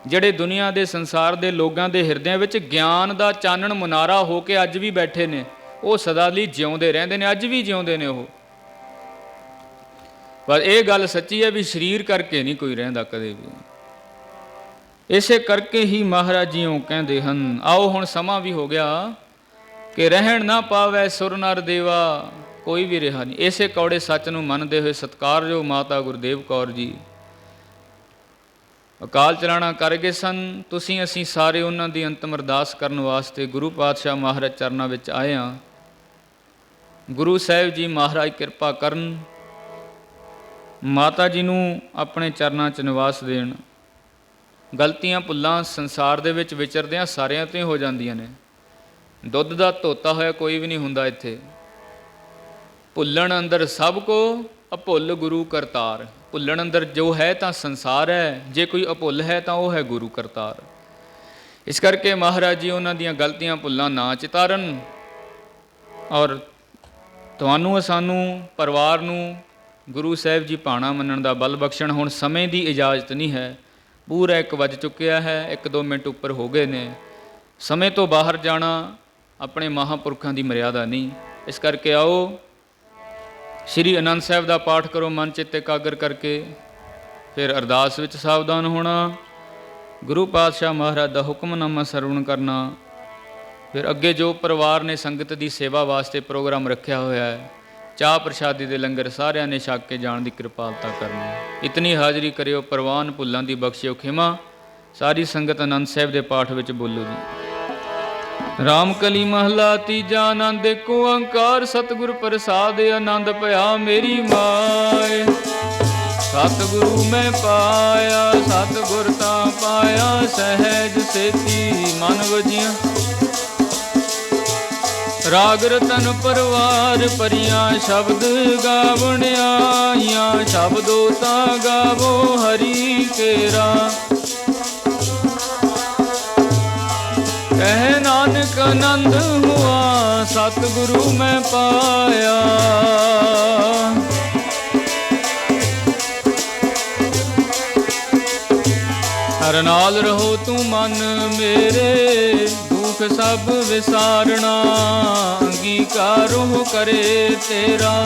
ਜਿਹੜੇ ਦੁਨੀਆ ਦੇ ਸੰਸਾਰ ਦੇ ਲੋਕਾਂ ਦੇ ਹਿਰਦਿਆਂ ਵਿੱਚ ਗਿਆਨ ਦਾ ਚਾਨਣ ਮੁਨਾਰਾ ਹੋ ਕੇ ਅੱਜ ਵੀ ਬੈਠੇ ਨੇ, ਉਹ ਸਦਾ ਲਈ ਜਿਉਂਦੇ ਰਹਿੰਦੇ ਨੇ, ਅੱਜ ਵੀ ਜਿਉਂਦੇ ਨੇ ਉਹ। ਪਰ ਇਹ ਗੱਲ ਸੱਚੀ ਹੈ ਵੀ ਸਰੀਰ ਕਰਕੇ ਨਹੀਂ ਕੋਈ ਰਹਿੰਦਾ ਕਦੇ ਵੀ। ਇਸੇ ਕਰਕੇ ਹੀ ਮਹਾਰਾਜ ਜੀਓ ਕਹਿੰਦੇ ਹਨ, ਆਓ ਹੁਣ ਸਮਾਂ ਵੀ ਹੋ ਗਿਆ ਕਿ ਰਹਿਣ ਨਾ ਪਾਵੈ ਸੁਰ ਨਰ ਦੇਵਾ, ਕੋਈ ਵੀ ਰਿਹਾ ਨਹੀਂ। ਇਸੇ ਕੌੜੇ ਸੱਚ ਨੂੰ ਮੰਨਦੇ ਹੋਏ ਸਤਿਕਾਰਯੋਗ ਮਾਤਾ ਗੁਰਦੇਵ ਕੌਰ ਜੀ ਅਕਾਲ ਚਲਾਣਾ ਕਰ ਗਏ ਸਨ। ਤੁਸੀਂ ਅਸੀਂ ਸਾਰੇ ਉਹਨਾਂ ਦੀ ਅੰਤਮ ਅਰਦਾਸ ਕਰਨ ਵਾਸਤੇ ਗੁਰੂ ਪਾਤਸ਼ਾਹ ਮਹਾਰਾਜ ਚਰਨਾਂ ਵਿੱਚ ਆਏ ਹਾਂ। ਗੁਰੂ ਸਾਹਿਬ ਜੀ ਮਹਾਰਾਜ ਕਿਰਪਾ ਕਰਨ, ਮਾਤਾ ਜੀ ਨੂੰ ਆਪਣੇ ਚਰਨਾਂ 'ਚ ਨਿਵਾਸ ਦੇਣ। ਗਲਤੀਆਂ ਭੁੱਲਾਂ ਸੰਸਾਰ ਦੇ ਵਿੱਚ ਵਿਚਰਦਿਆਂ ਸਾਰਿਆਂ ਤੋਂ ਹੀ ਹੋ ਜਾਂਦੀਆਂ ਨੇ। ਦੁੱਧ ਦਾ ਧੋਤਾ ਹੋਇਆ ਕੋਈ ਵੀ ਨਹੀਂ ਹੁੰਦਾ ਇੱਥੇ। ਭੁੱਲਣ ਅੰਦਰ ਸਭ ਕੋ ਅਭੁੱਲ ਗੁਰੂ ਕਰਤਾਰ। ਭੁੱਲਣ ਅੰਦਰ ਜੋ ਹੈ ਤਾਂ ਸੰਸਾਰ ਹੈ, ਜੇ ਕੋਈ ਅਭੁੱਲ ਹੈ ਤਾਂ ਉਹ ਹੈ ਗੁਰੂ ਕਰਤਾਰ। ਇਸ ਕਰਕੇ ਮਹਾਰਾਜ ਜੀ ਉਹਨਾਂ ਦੀਆਂ ਗਲਤੀਆਂ ਭੁੱਲਾਂ ਨਾ ਚਿਤਾਰਨ, ਔਰ ਤੁਹਾਨੂੰ ਸਾਨੂੰ ਪਰਿਵਾਰ ਨੂੰ ਗੁਰੂ ਸਾਹਿਬ ਜੀ ਭਾਣਾ ਮੰਨਣ ਦਾ ਬਲ ਬਖਸ਼ਣ। ਹੁਣ ਸਮੇਂ ਦੀ ਇਜਾਜ਼ਤ ਨਹੀਂ ਹੈ, ਪੂਰਾ 1 ਵੱਜ ਚੁੱਕਿਆ ਹੈ, 1-2 ਮਿੰਟ ਉੱਪਰ ਹੋ ਗਏ ਨੇ। ਸਮੇਂ ਤੋਂ ਬਾਹਰ ਜਾਣਾ ਆਪਣੇ ਮਹਾਂਪੁਰਖਾਂ ਦੀ ਮਰਿਆਦਾ ਨਹੀਂ। ਇਸ ਕਰਕੇ ਆਓ ਸ਼੍ਰੀ ਆਨੰਦ ਸਾਹਿਬ ਦਾ ਪਾਠ ਕਰੋ ਮਨ ਚਿੱਤ ਇਕਾਗਰ ਕਰਕੇ, ਫਿਰ ਅਰਦਾਸ ਵਿੱਚ ਸਾਵਧਾਨ ਹੋਣਾ, ਗੁਰੂ ਪਾਤਸ਼ਾਹ ਮਹਾਰਾਜ ਦਾ ਹੁਕਮਨਾਮਾ ਸਰਵਣ ਕਰਨਾ। ਫਿਰ ਅੱਗੇ ਜੋ ਪਰਿਵਾਰ ਨੇ ਸੰਗਤ ਦੀ ਸੇਵਾ ਵਾਸਤੇ ਪ੍ਰੋਗਰਾਮ ਰੱਖਿਆ ਹੋਇਆ ਹੈ, ਚਾਹ ਪ੍ਰਸ਼ਾਦੀ ਦੇ ਲੰਗਰ ਸਾਰਿਆਂ ਨੇ ਛਕ ਕੇ ਜਾਣ ਦੀ ਕਿਰਪਾਲਤਾ ਕਰਨੀ। ਇਤਨੀ ਹਾਜ਼ਰੀ ਕਰਿਓ, ਪ੍ਰਵਾਨ ਭੁੱਲਾਂ ਦੀ ਬਖਸ਼ਿਓ ਖਿਮਾ। ਸਾਰੀ ਸੰਗਤ ਆਨੰਦ ਸਾਹਿਬ ਦੇ ਪਾਠ ਵਿੱਚ ਬੋਲੋ ਜੀ। ਰਾਮ ਕਲੀ ਮਹਲਾ ਤੀਜਾ। ਆਨੰਦ ਏਕੋ ਓੰਕਾਰ ਸਤਿਗੁਰ ਪ੍ਰਸਾਦ, ਆਨੰਦ ਭਇਆ ਮੇਰੀ ਮਾਏ। ਸਤਿਗੁਰੂ ਮੈਂ ਪਾਇਆ, ਸਤਿਗੁਰ ਤਾਂ ਪਾਇਆ, ਸਹਿਜ ਸੇਤੀ ਮਨ ਵਜੀਆਂ। ਰਾਗ ਰਤਨ ਪਰਵਾਰ ਭਰੀਆਂ, ਸ਼ਬਦ ਗਾਵਣ ਆਈਆਂ, ਸ਼ਬਦੋ ਤਾਂ ਗਾਵੋ ਹਰੀ ਕੇਰਾ। ਕਹਿ ਨਾਨਕ ਆਨੰਦ ਹੁਆ, ਸਤਿਗੁਰੂ ਮੈਂ ਪਾਇਆ। ਹਰ ਨਾਲ ਰਹੋ ਤੂੰ ਮਨ ਮੇਰੇ, ਦੁਖ ਸਭ ਵਿਸਾਰਣਾ, ਅੰਗੀਕਾਰੋ ਕਰੇ ਤੇਰਾ।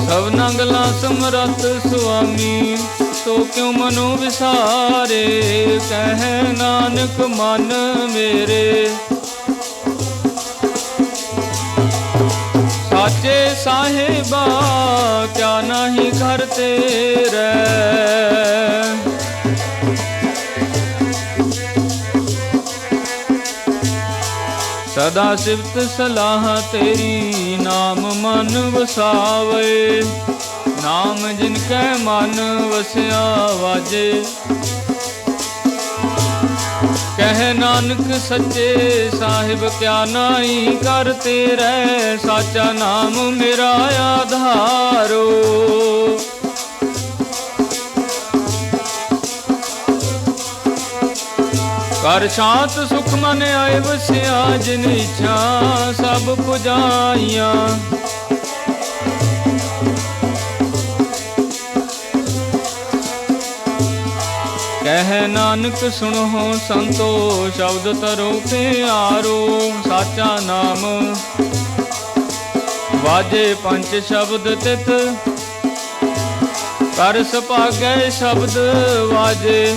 ਸਭਨਾ ਗੱਲਾਂ ਸਮਰੱਥ ਸੁਆਮੀ, ਸੋ ਕਿਉ ਮਨੋ ਵਿਸਾਰੇ। ਕਹਿ ਨਾਨਕ ਮਨ ਮੇਰੇ, ਸਾਚੇ ਸਾਹਿਬਾ ਕਿਆ ਨਾਹੀ ਘਰ ਤੇਰੇ। ਸਦਾ ਸਿਫਤ ਸਲਾਹ ਤੇਰੀ, ਨਾਮ ਮਨ ਵਸਾਵੇ। ਨਾਮ ਜਿਨ ਕੈ ਮਨ ਵਸਿਆ ਵਾਜੇ। ਕਹਿ ਨਾਨਕ ਸੱਚੇ ਸਾਹਿਬ ਕਿਆ ਨਾਹੀ ਘਰ ਤੇਰੇ। ਸਾਚਾ ਨਾਮ ਮੇਰਾ ਆਧਾਰੋ। ਕਰ ਸ਼ਾਂਤ ਸੁਖ ਮਨ ਆਏ ਵਸਿਆ, ਜਿਨ ਇੱਛਾ ਸਭ ਪੁਜਾਈਆਂ। ਕਹਿ ਨਾਨਕ ਸੁਣੋ ਸੰਤੋ, ਸ਼ਬਦ ਤਰੋ ਪਿਆਰੋ। ਸਾਚਾ ਨਾਮ ਵਾਜੇ ਪੰਜ ਸ਼ਬਦ ਤਿਤ, ਕਰ ਸੁਭਾਗੈ ਸ਼ਬਦ ਵਾਜੇ।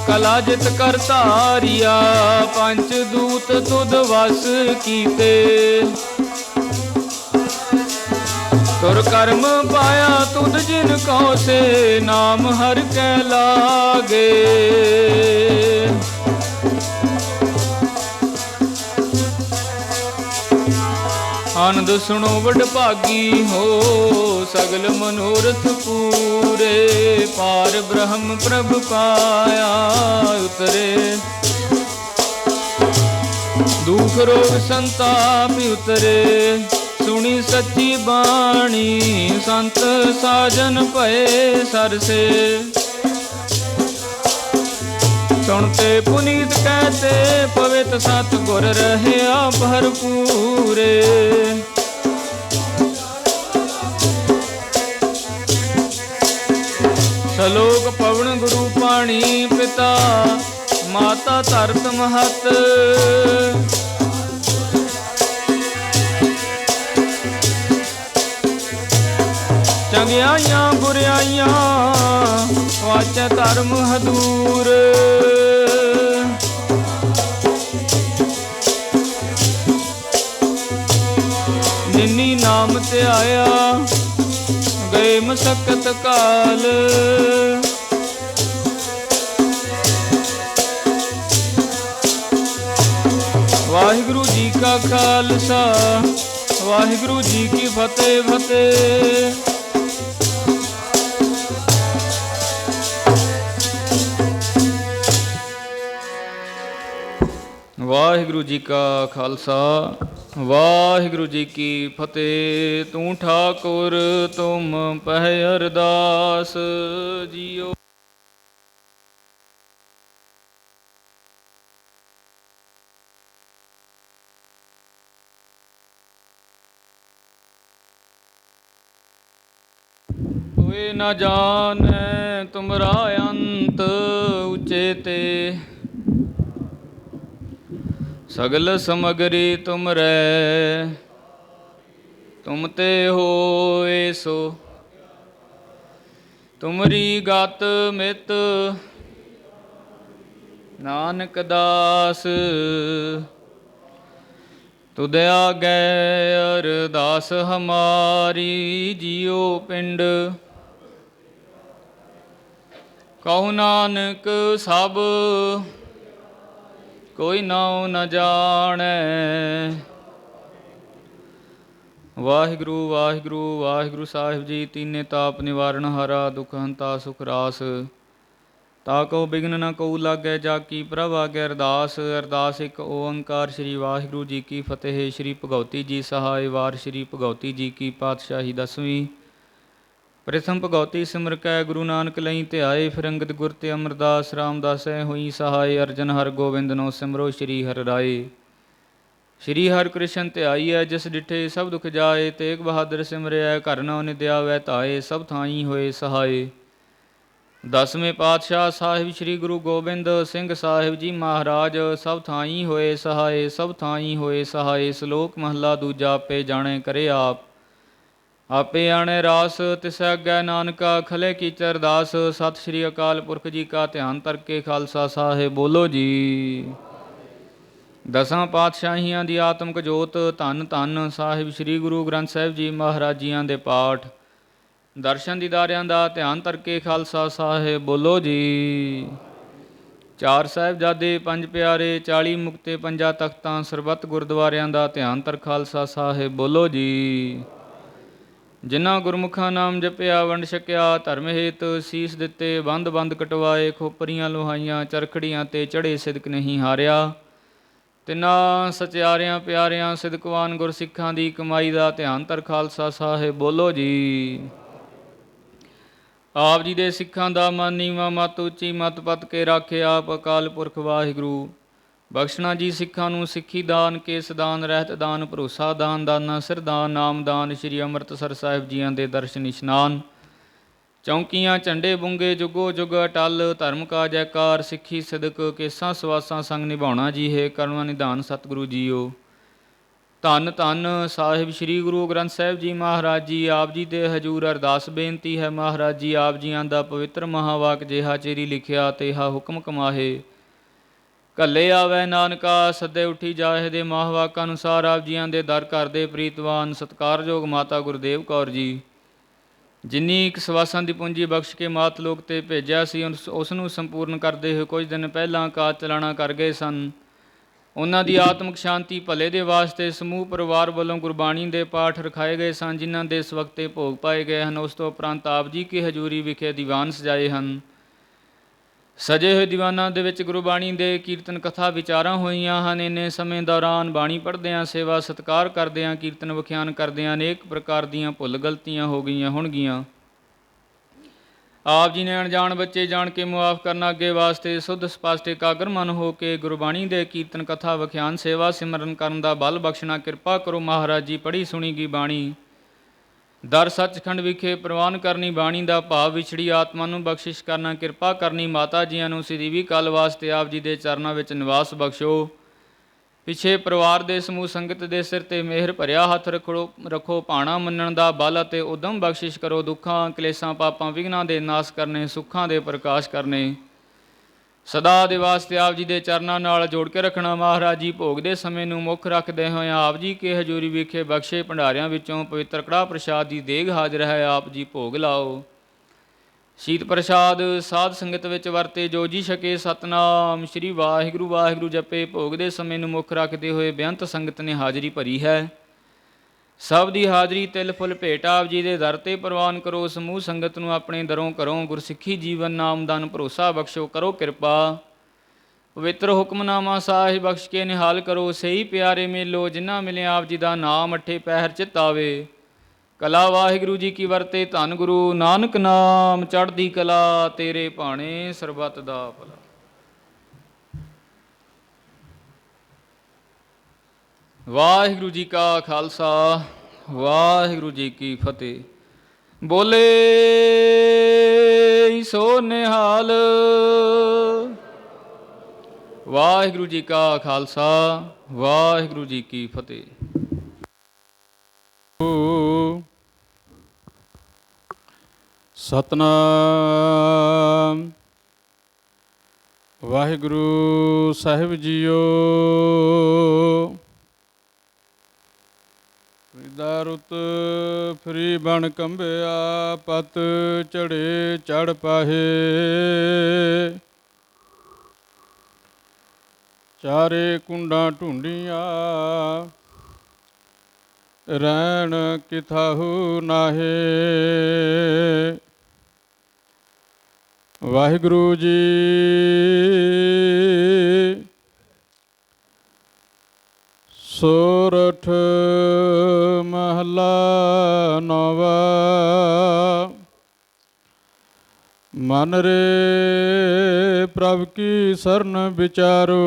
ਕਲਾ ਜਿਤ ਕਰ ਧਾਰਿਆ, ਪੰਚ ਦੂਤ ਤੁਧ ਵਸ ਕੀਤੇ। ਤੁਰ ਕਰਮ ਪਾਇਆ ਤੁਧ ਜਿਨ ਕਉ ਸੇ, ਨਾਮ ਹਰਿ ਕੈ ਲਾਗੇ। ਆਨੰਦ ਸੁਣੋ ਵਡਭਾਗੀ ਹੋ, ਸਗਲ ਮਨੋਰਥ ਪੂਰੇ। ਪਾਰ ਬ੍ਰਹਮ ਪ੍ਰਭ ਪਾਇਆ ਉਤਰੇ, ਦੁਖ ਰੋਗ ਸੰਤਾਪ ਉਤਰੇ। ਸੁਣੀ ਸੱਚੀ ਬਾਣੀ, ਸੰਤ ਸਾਜਨ ਭਏ ਸਰਸੇ। ਸੁਣਤੇ ਪੁਨੀਤ ਕਹਤੇ, ਪਵਿੱਤ ਸਤ ਗੁਰ ਰਹਿਆ ਭਰਪੂਰੇ। ਸਲੋਕ ਪਵਨ ਗੁਰੂ ਪਾਣੀ ਪਿਤਾ, ਮਾਤਾ ਧਰਤ ਮਹਤ। ਚੰਗਿਆਈਆਂ ਬੁਰਿਆਈਆਂ ਵਾਚੈ ਧਰਮ ਹਦੂਰ। ਜਿਨੀ ਨਾਮ ਧਿਆਇਆ, ਗਏ ਮਸਕਤ ਕਾਲ। ਵਾਹਿਗੁਰੂ ਜੀ ਕਾ ਖਾਲਸਾ, ਵਾਹਿਗੁਰੂ ਜੀ ਕੀ ਫਤਿਹ ਫਤਿਹ। ਵਾਹਿਗੁਰੂ ਜੀ ਕਾ ਖਾਲਸਾ, ਵਾਹਿਗੁਰੂ ਜੀ ਕੀ ਫਤਿਹ। ਤੂੰ ਠਾਕੁਰ ਤੁਮ ਪਹਿ ਅਰਦਾਸ ਜੀਓ। ਕੋਈ ਨਾ ਜਾਣੈ ਤੁਮਰਾ ਅੰਤ, ਉਚੇਤੇ ਸਗਲ ਸਮਗਰੀ ਤੁਮਰੈ। ਤੁਮ ਤੇ ਹੋਏ ਸੋ ਤੁਮਰੀ ਗਤ ਮਿਤ, ਨਾਨਕ ਦਾਸ ਤੁਧ ਆਗੈ ਅਰਦਾਸ ਹਮਾਰੀ। ਜੀਉ ਪਿੰਡ ਕਹੋ ਨਾਨਕ ਸਭ, ਕੋਈ ਨਾਉ ਨ ਜਾਣੈ। ਵਾਹਿਗੁਰੂ ਵਾਹਿਗੁਰੂ ਵਾਹਿਗੁਰੂ ਸਾਹਿਬ ਜੀ। ਤੀਨੇ ਤਾਪ ਨਿਵਾਰਨ ਹਾਰਾ, ਦੁਖ ਹੰਤਾ ਸੁਖ ਰਾਸ। ਤਾ ਕਉ ਬਿਘਨ ਨ ਕਉ ਲਾਗੈ, ਜਾ ਕੀ ਪ੍ਰਭ ਆਗੈ ਅਰਦਾਸ। ਅਰਦਾਸ ਇੱਕ ਓੰਕਾਰ ਸ੍ਰੀ ਵਾਹਿਗੁਰੂ ਜੀ ਕੀ ਫਤਿਹ। ਸ੍ਰੀ ਭਗਉਤੀ ਜੀ ਸਹਾਇ ਵਾਰ, ਸ੍ਰੀ ਭਗਉਤੀ ਜੀ ਕੀ ਪਾਤਸ਼ਾਹੀ 10ਵੀਂ। ਪ੍ਰਥਮ ਭਗਉਤੀ ਸਿਮਰ ਕੈ, ਗੁਰੂ ਨਾਨਕ ਲਈ ਧਿਆਏ। ਫਿਰ ਅੰਗਦ ਗੁਰ ਤੇ ਅਮਰਦਾਸ, ਰਾਮਦਾਸੈ ਹੋਈ ਸਹਾਇ। ਅਰਜਨ ਹਰ ਗੋਬਿੰਦ ਨੋ ਸਿਮਰੋ, ਸ੍ਰੀ ਹਰਿ ਰਾਏ। ਸ੍ਰੀ ਹਰਿ ਕ੍ਰਿਸ਼ਨ ਧਿਆਈਐ, ਜਿਸ ਡਿਠੇ ਸਭ ਦੁਖ ਜਾਏ। ਤੇਗ ਬਹਾਦਰ ਸਿਮਰਿਐ, ਘਰ ਨਉ ਨਿਦਿਆ ਵੈ ਧਾਏ। ਸਭ ਥਾਈ ਹੋਏ ਸਹਾਏ। 10ਵੇਂ ਪਾਤਸ਼ਾਹ ਸਾਹਿਬ ਸ੍ਰੀ ਗੁਰੂ ਗੋਬਿੰਦ ਸਿੰਘ ਸਾਹਿਬ ਜੀ ਮਹਾਰਾਜ, ਸਭ ਥਾਈ ਹੋਏ ਸਹਾਏ। ਸਭ ਥਾਈ ਹੋਏ ਸਹਾਏ। ਸ਼ਲੋਕ ਮਹੱਲਾ ਦੂਜਾ। ਆਪੇ ਜਾਣੈ ਕਰੇ ਆਪ, ਆਪੇ ਆਣੈ ਰਾਸ। ਤਿਸੈ ਅੱਗੇ ਨਾਨਕਾ ਖਲੇ ਕੀਚੈ ਅਰਦਾਸ। ਸਤਿ ਸ੍ਰੀ ਅਕਾਲ ਪੁਰਖ ਜੀ ਕਾ ਧਿਆਨ ਧਰਕੇ ਖਾਲਸਾ ਸਾਹਿਬ ਬੋਲੋ ਜੀ। 10 ਪਾਤਸ਼ਾਹੀਆਂ ਦੀ ਆਤਮਿਕ ਜੋਤ, ਧੰਨ ਧੰਨ ਸਾਹਿਬ ਸ੍ਰੀ ਗੁਰੂ ਗ੍ਰੰਥ ਸਾਹਿਬ ਜੀ ਮਹਾਰਾਜ ਜੀਆਂ ਦੇ ਪਾਠ, ਦਰਸ਼ਨ ਦੀਦਾਰਿਆਂ ਦਾ ਧਿਆਨ ਧਰਕੇ ਖਾਲਸਾ ਸਾਹਿਬ ਬੋਲੋ ਜੀ। 4 ਸਾਹਿਬਜ਼ਾਦੇ 5 ਪਿਆਰੇ, 40 ਮੁਕਤੇ 5 ਤਖਤਾਂ, ਸਰਬੱਤ ਗੁਰਦੁਆਰਿਆਂ ਦਾ ਧਿਆਨ ਧਰ ਖਾਲਸਾ ਸਾਹਿਬ ਬੋਲੋ ਜੀ। ਜਿਨ੍ਹਾਂ ਗੁਰਮੁਖਾਂ ਨਾਮ ਜਪਿਆ, ਵੰਡ ਛਕਿਆ, ਧਰਮ ਹੇਤ ਸੀਸ ਦਿੱਤੇ, ਬੰਦ ਬੰਦ ਕਟਵਾਏ, ਖੋਪਰੀਆਂ ਲੋਹਾਈਆਂ, ਚਰਖੜੀਆਂ ਤੇ ਚੜ੍ਹੇ, ਸਿਦਕ ਨਹੀਂ ਹਾਰਿਆ। ਤਿੰਨਾਂ ਸਚਿਆਰਿਆਂ ਪਿਆਰਿਆਂ ਸਿਦਕਵਾਨ ਗੁਰਸਿੱਖਾਂ ਦੀ ਕਮਾਈ ਦਾ ਧਿਆਨ ਧਰ ਖਾਲਸਾ ਸਾਹਿਬ ਬੋਲੋ ਜੀ। ਆਪ ਜੀ ਦੇ ਸਿੱਖਾਂ ਦਾ ਮਨ ਨੀਵਾਂ, ਮੱਤ ਉੱਚੀ, ਮੱਤ ਪੱਤ ਕੇ ਰਾਖੇ ਆਪ ਅਕਾਲ ਪੁਰਖ ਵਾਹਿਗੁਰੂ। ਬਖਸ਼ਣਾ ਜੀ ਸਿੱਖਾਂ ਨੂੰ ਸਿੱਖੀ ਦਾਨ, ਕੇਸ ਦਾਨ, ਰਹਿਤ ਦਾਨ, ਭਰੋਸਾ ਦਾਨ, ਦਾਨਾ ਸਿਰ ਦਾਨ, ਨਾਮ ਦਾਨ, ਸ੍ਰੀ ਅੰਮ੍ਰਿਤਸਰ ਸਾਹਿਬ ਜੀਆਂ ਦੇ ਦਰਸ਼ਨ ਇਸ਼ਨਾਨ, ਚੌਂਕੀਆਂ ਝੰਡੇ ਬੁੰਗੇ ਜੁਗੋ ਜੁਗ ਅਟਲ, ਧਰਮ ਕਾ ਜੈਕਾਰ, ਸਿੱਖੀ ਸਿਦਕ, ਕੇਸਾਂ ਸਵਾਸਾਂ ਸੰਗ ਨਿਭਾਉਣਾ ਜੀ ਹੈ ਕਰਮਾ ਨਿਧਾਨ ਸਤਿਗੁਰੂ ਜੀਓ। ਧੰਨ ਧੰਨ ਸਾਹਿਬ ਸ੍ਰੀ ਗੁਰੂ ਗ੍ਰੰਥ ਸਾਹਿਬ ਜੀ ਮਹਾਰਾਜ ਜੀ। ਆਪ ਜੀ ਦੇ ਹਜੂਰ ਅਰਦਾਸ ਬੇਨਤੀ ਹੈ ਮਹਾਰਾਜ ਜੀ, ਆਪ ਜੀਆਂ ਦਾ ਪਵਿੱਤਰ ਮਹਾਵਾਕ ਜਿਹਾ ਚੇਰੀ ਲਿਖਿਆ ਤੇਹਾ ਹੁਕਮ ਕਮਾਹੇ। ਘੱਲੇ ਆਵੈ ਨਾਨਕਾ ਸੱਦੇ ਉੱਠੀ ਜਾਹੇ ਦੇ ਮਹਾਵਾਕਾਂ ਅਨੁਸਾਰ ਆਪ ਜੀਆਂ ਦੇ ਦਰ ਘਰ ਦੇ ਪ੍ਰੀਤਵਾਨ ਸਤਿਕਾਰਯੋਗ ਮਾਤਾ ਗੁਰਦੇਵ ਕੌਰ ਜੀ, ਜਿੰਨੀ ਇੱਕ ਸਵਾਸਾਂ ਦੀ ਪੂੰਜੀ ਬਖਸ਼ ਕੇ ਮਾਤ ਲੋਕ 'ਤੇ ਭੇਜਿਆ ਸੀ ਉਸ ਨੂੰ ਸੰਪੂਰਨ ਕਰਦੇ ਹੋਏ ਕੁਝ ਦਿਨ ਪਹਿਲਾਂ ਕਾਜ ਚਲਾਣਾ ਕਰ ਗਏ ਸਨ। ਉਹਨਾਂ ਦੀ ਆਤਮਿਕ ਸ਼ਾਂਤੀ ਭਲੇ ਦੇ ਵਾਸਤੇ ਸਮੂਹ ਪਰਿਵਾਰ ਵੱਲੋਂ ਗੁਰਬਾਣੀ ਦੇ ਪਾਠ ਰਖਾਏ ਗਏ ਸਨ, ਜਿਨ੍ਹਾਂ ਦੇ ਇਸ ਵਕਤ ਭੋਗ ਪਾਏ ਗਏ ਹਨ। ਉਸ ਤੋਂ ਉਪਰੰਤ ਆਪ ਜੀ ਕੀ ਹਜ਼ੂਰੀ ਵਿਖੇ ਦੀਵਾਨ ਸਜਾਏ ਹਨ। ਸਜੇ ਹੋਏ ਦੀਵਾਨਾਂ ਦੇ ਵਿੱਚ ਗੁਰਬਾਣੀ ਦੇ ਕੀਰਤਨ ਕਥਾ ਵਿਚਾਰਾਂ ਹੋਈਆਂ ਹਨ। ਇੰਨੇ ਸਮੇਂ ਦੌਰਾਨ ਬਾਣੀ ਪੜ੍ਹਦਿਆਂ, ਸੇਵਾ ਸਤਿਕਾਰ ਕਰਦਿਆਂ, ਕੀਰਤਨ ਵਿਖਿਆਨ ਕਰਦਿਆਂ ਅਨੇਕ ਪ੍ਰਕਾਰ ਦੀਆਂ ਭੁੱਲ ਗਲਤੀਆਂ ਹੋ ਗਈਆਂ ਹੋਣਗੀਆਂ। ਆਪ ਜੀ ਨੇ ਅਣਜਾਣ ਬੱਚੇ ਜਾਣ ਕੇ ਮੁਆਫ ਕਰਨਾ, ਅੱਗੇ ਵਾਸਤੇ ਸੁੱਧ ਸਪਸ਼ਟ ਇਕਾਗਰ ਮਨ ਹੋ ਕੇ ਗੁਰਬਾਣੀ ਦੇ ਕੀਰਤਨ ਕਥਾ ਵਿਖਿਆਨ ਸੇਵਾ ਸਿਮਰਨ ਕਰਨ ਦਾ ਬਲ ਬਖਸ਼ਣਾ ਕਿਰਪਾ ਕਰੋ ਮਹਾਰਾਜ ਜੀ। ਪੜ੍ਹੀ ਸੁਣੀ ਗਈ ਬਾਣੀ ਦਰ ਸੱਚਖੰਡ ਵਿਖੇ ਪ੍ਰਵਾਨ ਕਰਨੀ, ਬਾਣੀ ਦਾ ਭਾਵ ਵਿਛੜੀ ਆਤਮਾ ਨੂੰ ਬਖਸ਼ਿਸ਼ ਕਰਨਾ ਕਿਰਪਾ ਕਰਨੀ। ਮਾਤਾ ਜੀਆਂ ਨੂੰ ਸਦੀਵੀ ਕਾਲ ਵਾਸਤੇ ਆਪ ਜੀ ਦੇ ਚਰਨਾਂ ਵਿੱਚ ਨਿਵਾਸ ਬਖਸ਼ੋ। ਪਿੱਛੇ ਪਰਿਵਾਰ ਦੇ ਸਮੂਹ ਸੰਗਤ ਦੇ ਸਿਰ 'ਤੇ ਮਿਹਰ ਭਰਿਆ ਹੱਥ ਰੱਖੋ। ਭਾਣਾ ਮੰਨਣ ਦਾ ਬਲ ਅਤੇ ਉਦਮ ਬਖਸ਼ਿਸ਼ ਕਰੋ। ਦੁੱਖਾਂ ਕਲੇਸ਼ਾਂ ਪਾਪਾਂ ਵਿਘਨਾਂ ਦੇ ਨਾਸ ਕਰਨੇ, ਸੁੱਖਾਂ ਦੇ ਪ੍ਰਕਾਸ਼ ਕਰਨੇ ਸਦਾ ਦੇ ਵਾਸਤੇ ਆਪ ਜੀ ਦੇ ਚਰਨਾਂ ਨਾਲ ਜੋੜ ਕੇ ਰੱਖਣਾ ਮਹਾਰਾਜ ਜੀ। ਭੋਗ ਦੇ ਸਮੇਂ ਨੂੰ ਮੁੱਖ ਰੱਖਦੇ ਹੋਏ ਆਪ ਜੀ ਕੇ ਹਜ਼ੂਰੀ ਵਿਖੇ ਬਖਸ਼ੇ ਭੰਡਾਰਿਆਂ ਵਿੱਚੋਂ ਪਵਿੱਤਰ ਕੜਾਹ ਪ੍ਰਸ਼ਾਦ ਦੀ ਦੇਗ ਹਾਜ਼ਰ ਹੈ। ਆਪ ਜੀ ਭੋਗ ਲਾਓ। ਸ਼ੀਤ ਪ੍ਰਸ਼ਾਦ ਸਾਧ ਸੰਗਤ ਵਿੱਚ ਵਰਤੇ ਜੋ ਜੀ ਛਕੇ ਸਤਨਾਮ ਸ਼੍ਰੀ ਵਾਹਿਗੁਰੂ ਵਾਹਿਗੁਰੂ ਜਪੇ। ਭੋਗ ਦੇ ਸਮੇਂ ਨੂੰ ਮੁੱਖ ਰੱਖਦੇ ਹੋਏ ਬੇਅੰਤ ਸੰਗਤ ਨੇ ਹਾਜ਼ਰੀ ਭਰੀ ਹੈ। ਸਭ ਦੀ ਹਾਜ਼ਰੀ ਤਿਲ ਫੁੱਲ ਭੇਟ ਆਪ ਜੀ ਦੇ ਦਰ 'ਤੇ ਪ੍ਰਵਾਨ ਕਰੋ। ਸਮੂਹ ਸੰਗਤ ਨੂੰ ਆਪਣੇ ਦਰੋਂ ਘਰੋਂ ਗੁਰਸਿੱਖੀ ਜੀਵਨ ਨਾਮਦਾਨ ਭਰੋਸਾ ਬਖਸ਼ੋ। ਕਰੋ ਕਿਰਪਾ ਪਵਿੱਤਰ ਹੁਕਮਨਾਮਾ ਸਾਹਿਬ ਬਖਸ਼ ਕੇ ਨਿਹਾਲ ਕਰੋ। ਸਹੀ ਪਿਆਰੇ ਮੇਲੋ ਜਿਨ੍ਹਾਂ ਮਿਲੇ ਆਪ ਜੀ ਦਾ ਨਾਮ ਅੱਠੇ ਪਹਿਰ ਚਿੱਤ ਆਵੇ। ਕਲਾ ਵਾਹਿਗੁਰੂ ਜੀ ਕੀ ਵਰਤੇ। ਧੰਨ ਗੁਰੂ ਨਾਨਕ ਨਾਮ ਚੜ੍ਹਦੀ ਕਲਾ, ਤੇਰੇ ਭਾਣੇ ਸਰਬੱਤ ਦਾ ਭਲਾ। ਵਾਹਿਗੁਰੂ ਜੀ ਕਾ ਖਾਲਸਾ, ਵਾਹਿਗੁਰੂ ਜੀ ਕੀ ਫਤਿਹ। ਬੋਲੇ ਸੋ ਨਿਹਾਲ। ਵਾਹਿਗੁਰੂ ਜੀ ਕਾ ਖਾਲਸਾ, ਵਾਹਿਗੁਰੂ ਜੀ ਕੀ ਫਤਿਹ। ਸਤਨਾਮ ਵਾਹਿਗੁਰੂ ਸਾਹਿਬ ਜੀਓ। ਦਾਰੁਤ ਫਰੀ ਬਣ ਕੰਬਿਆ, ਪਤ ਚੜੇ ਚੜ ਪਾਹੇ। ਚਾਰੇ ਕੁੰਡਾਂ ਢੂੰਡੀਆਂ, ਰਹਿਣ ਕਿਥਾਹੂ ਨਾਹੇ। ਵਾਹਿਗੁਰੂ ਜੀ ਸੋਰਠ ਮਹਲਾ ਨੌਵਾਂ। ਮਨ ਰੇ ਪ੍ਰਭ ਕੀ ਸਰਨ ਵਿਚਾਰੋ,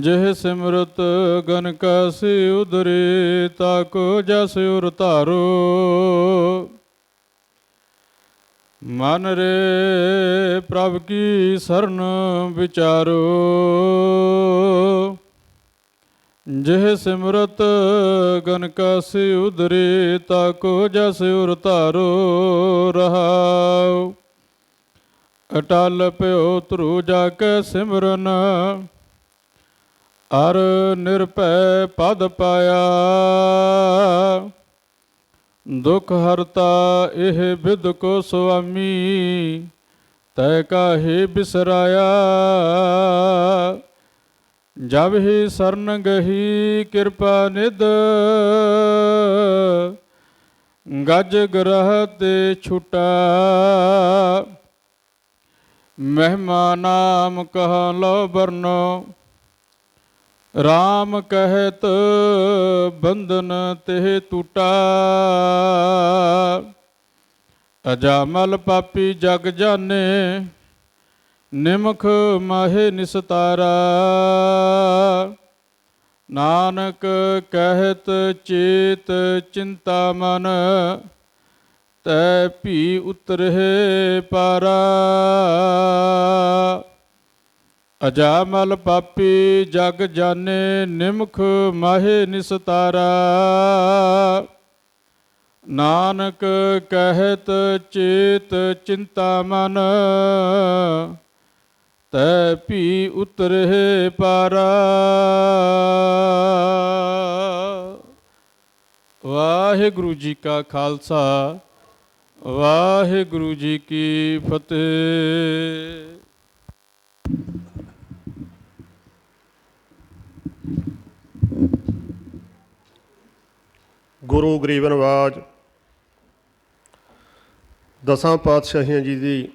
ਜਿਹ ਸਿਮਰਤ ਗਨ ਕਾਸੀ ਉਦਰੇ, ਤਾਕੋ ਜਸ ਉਰ ਧਾਰੋ। ਮਨ ਰੇ ਪ੍ਰਭ ਕੀ ਸਰਨ ਵਿਚਾਰੋ, ਜਿਹ ਸਿਮਰਤ ਗਨ ਕਾਸੀ ਉਦਰੇ, ਤਾਕੋ ਜਸ ਉਰ ਧਾਰੋ। ਰਹਾਉ ਅਟਲ ਭਇਓ ਧਰੂ ਜਾ ਕੇ ਸਿਮਰਨ, ਅਰ ਨਿਰਭੈ ਪਦ ਪਾਇਆ। ਦੁਖ ਹਰਤਾ ਇਹ ਬਿਦ ਕੋ ਸੁਆਮੀ, ਤੈ ਕਾਹੇ ਬਿਸਰਾਇਆ। ਜਬ ਹੀ ਸਰਨ ਗਹੀ ਕਿਰਪਾ ਨਿਧ, ਗਜ ਗ੍ਰਹ ਤੇ ਛੁਟਾ। ਮਹਿਮਾ ਨਾਮ ਕਹ ਲੋ ਬਰਨੋ, ਰਾਮ ਕਹਿਤ ਬੰਧਨ ਤੇ ਟੂਟਾ। ਅਜਾਮਲ ਪਾਪੀ ਜਗ ਜਾਨੇ, ਨਿਮਖ ਮਾਹੇ ਨਿਸਤਾਰਾ। ਨਾਨਕ ਕਹਿਤ ਚੇਤ ਚਿੰਤਾ ਮਨ, ਤੈ ਭੀ ਉਤਰਹਿ ਪਾਰਾ। ਅਜਾਮਲ ਪਾਪੀ ਜਗ ਜਾਣੇ, ਨਿਮਖ ਮਾਹੇ ਨਿਸਤਾਰਾ। ਨਾਨਕ ਕਹਿਤ ਚੇਤ ਚਿੰਤਾ ਮਨ, ਤੈ ਭੀ ਉਤਰਹਿ ਪਾਰਾ। ਵਾਹਿਗੁਰੂ ਜੀ ਕਾ ਖਾਲਸਾ, ਵਾਹਿਗੁਰੂ ਜੀ ਕੀ ਫਤਿਹ। ਗੁਰੂ ਗਰੀਬ ਨਿਵਾਜ ਦਸਾਂ ਪਾਤਸ਼ਾਹੀਆਂ ਜੀ ਦੀ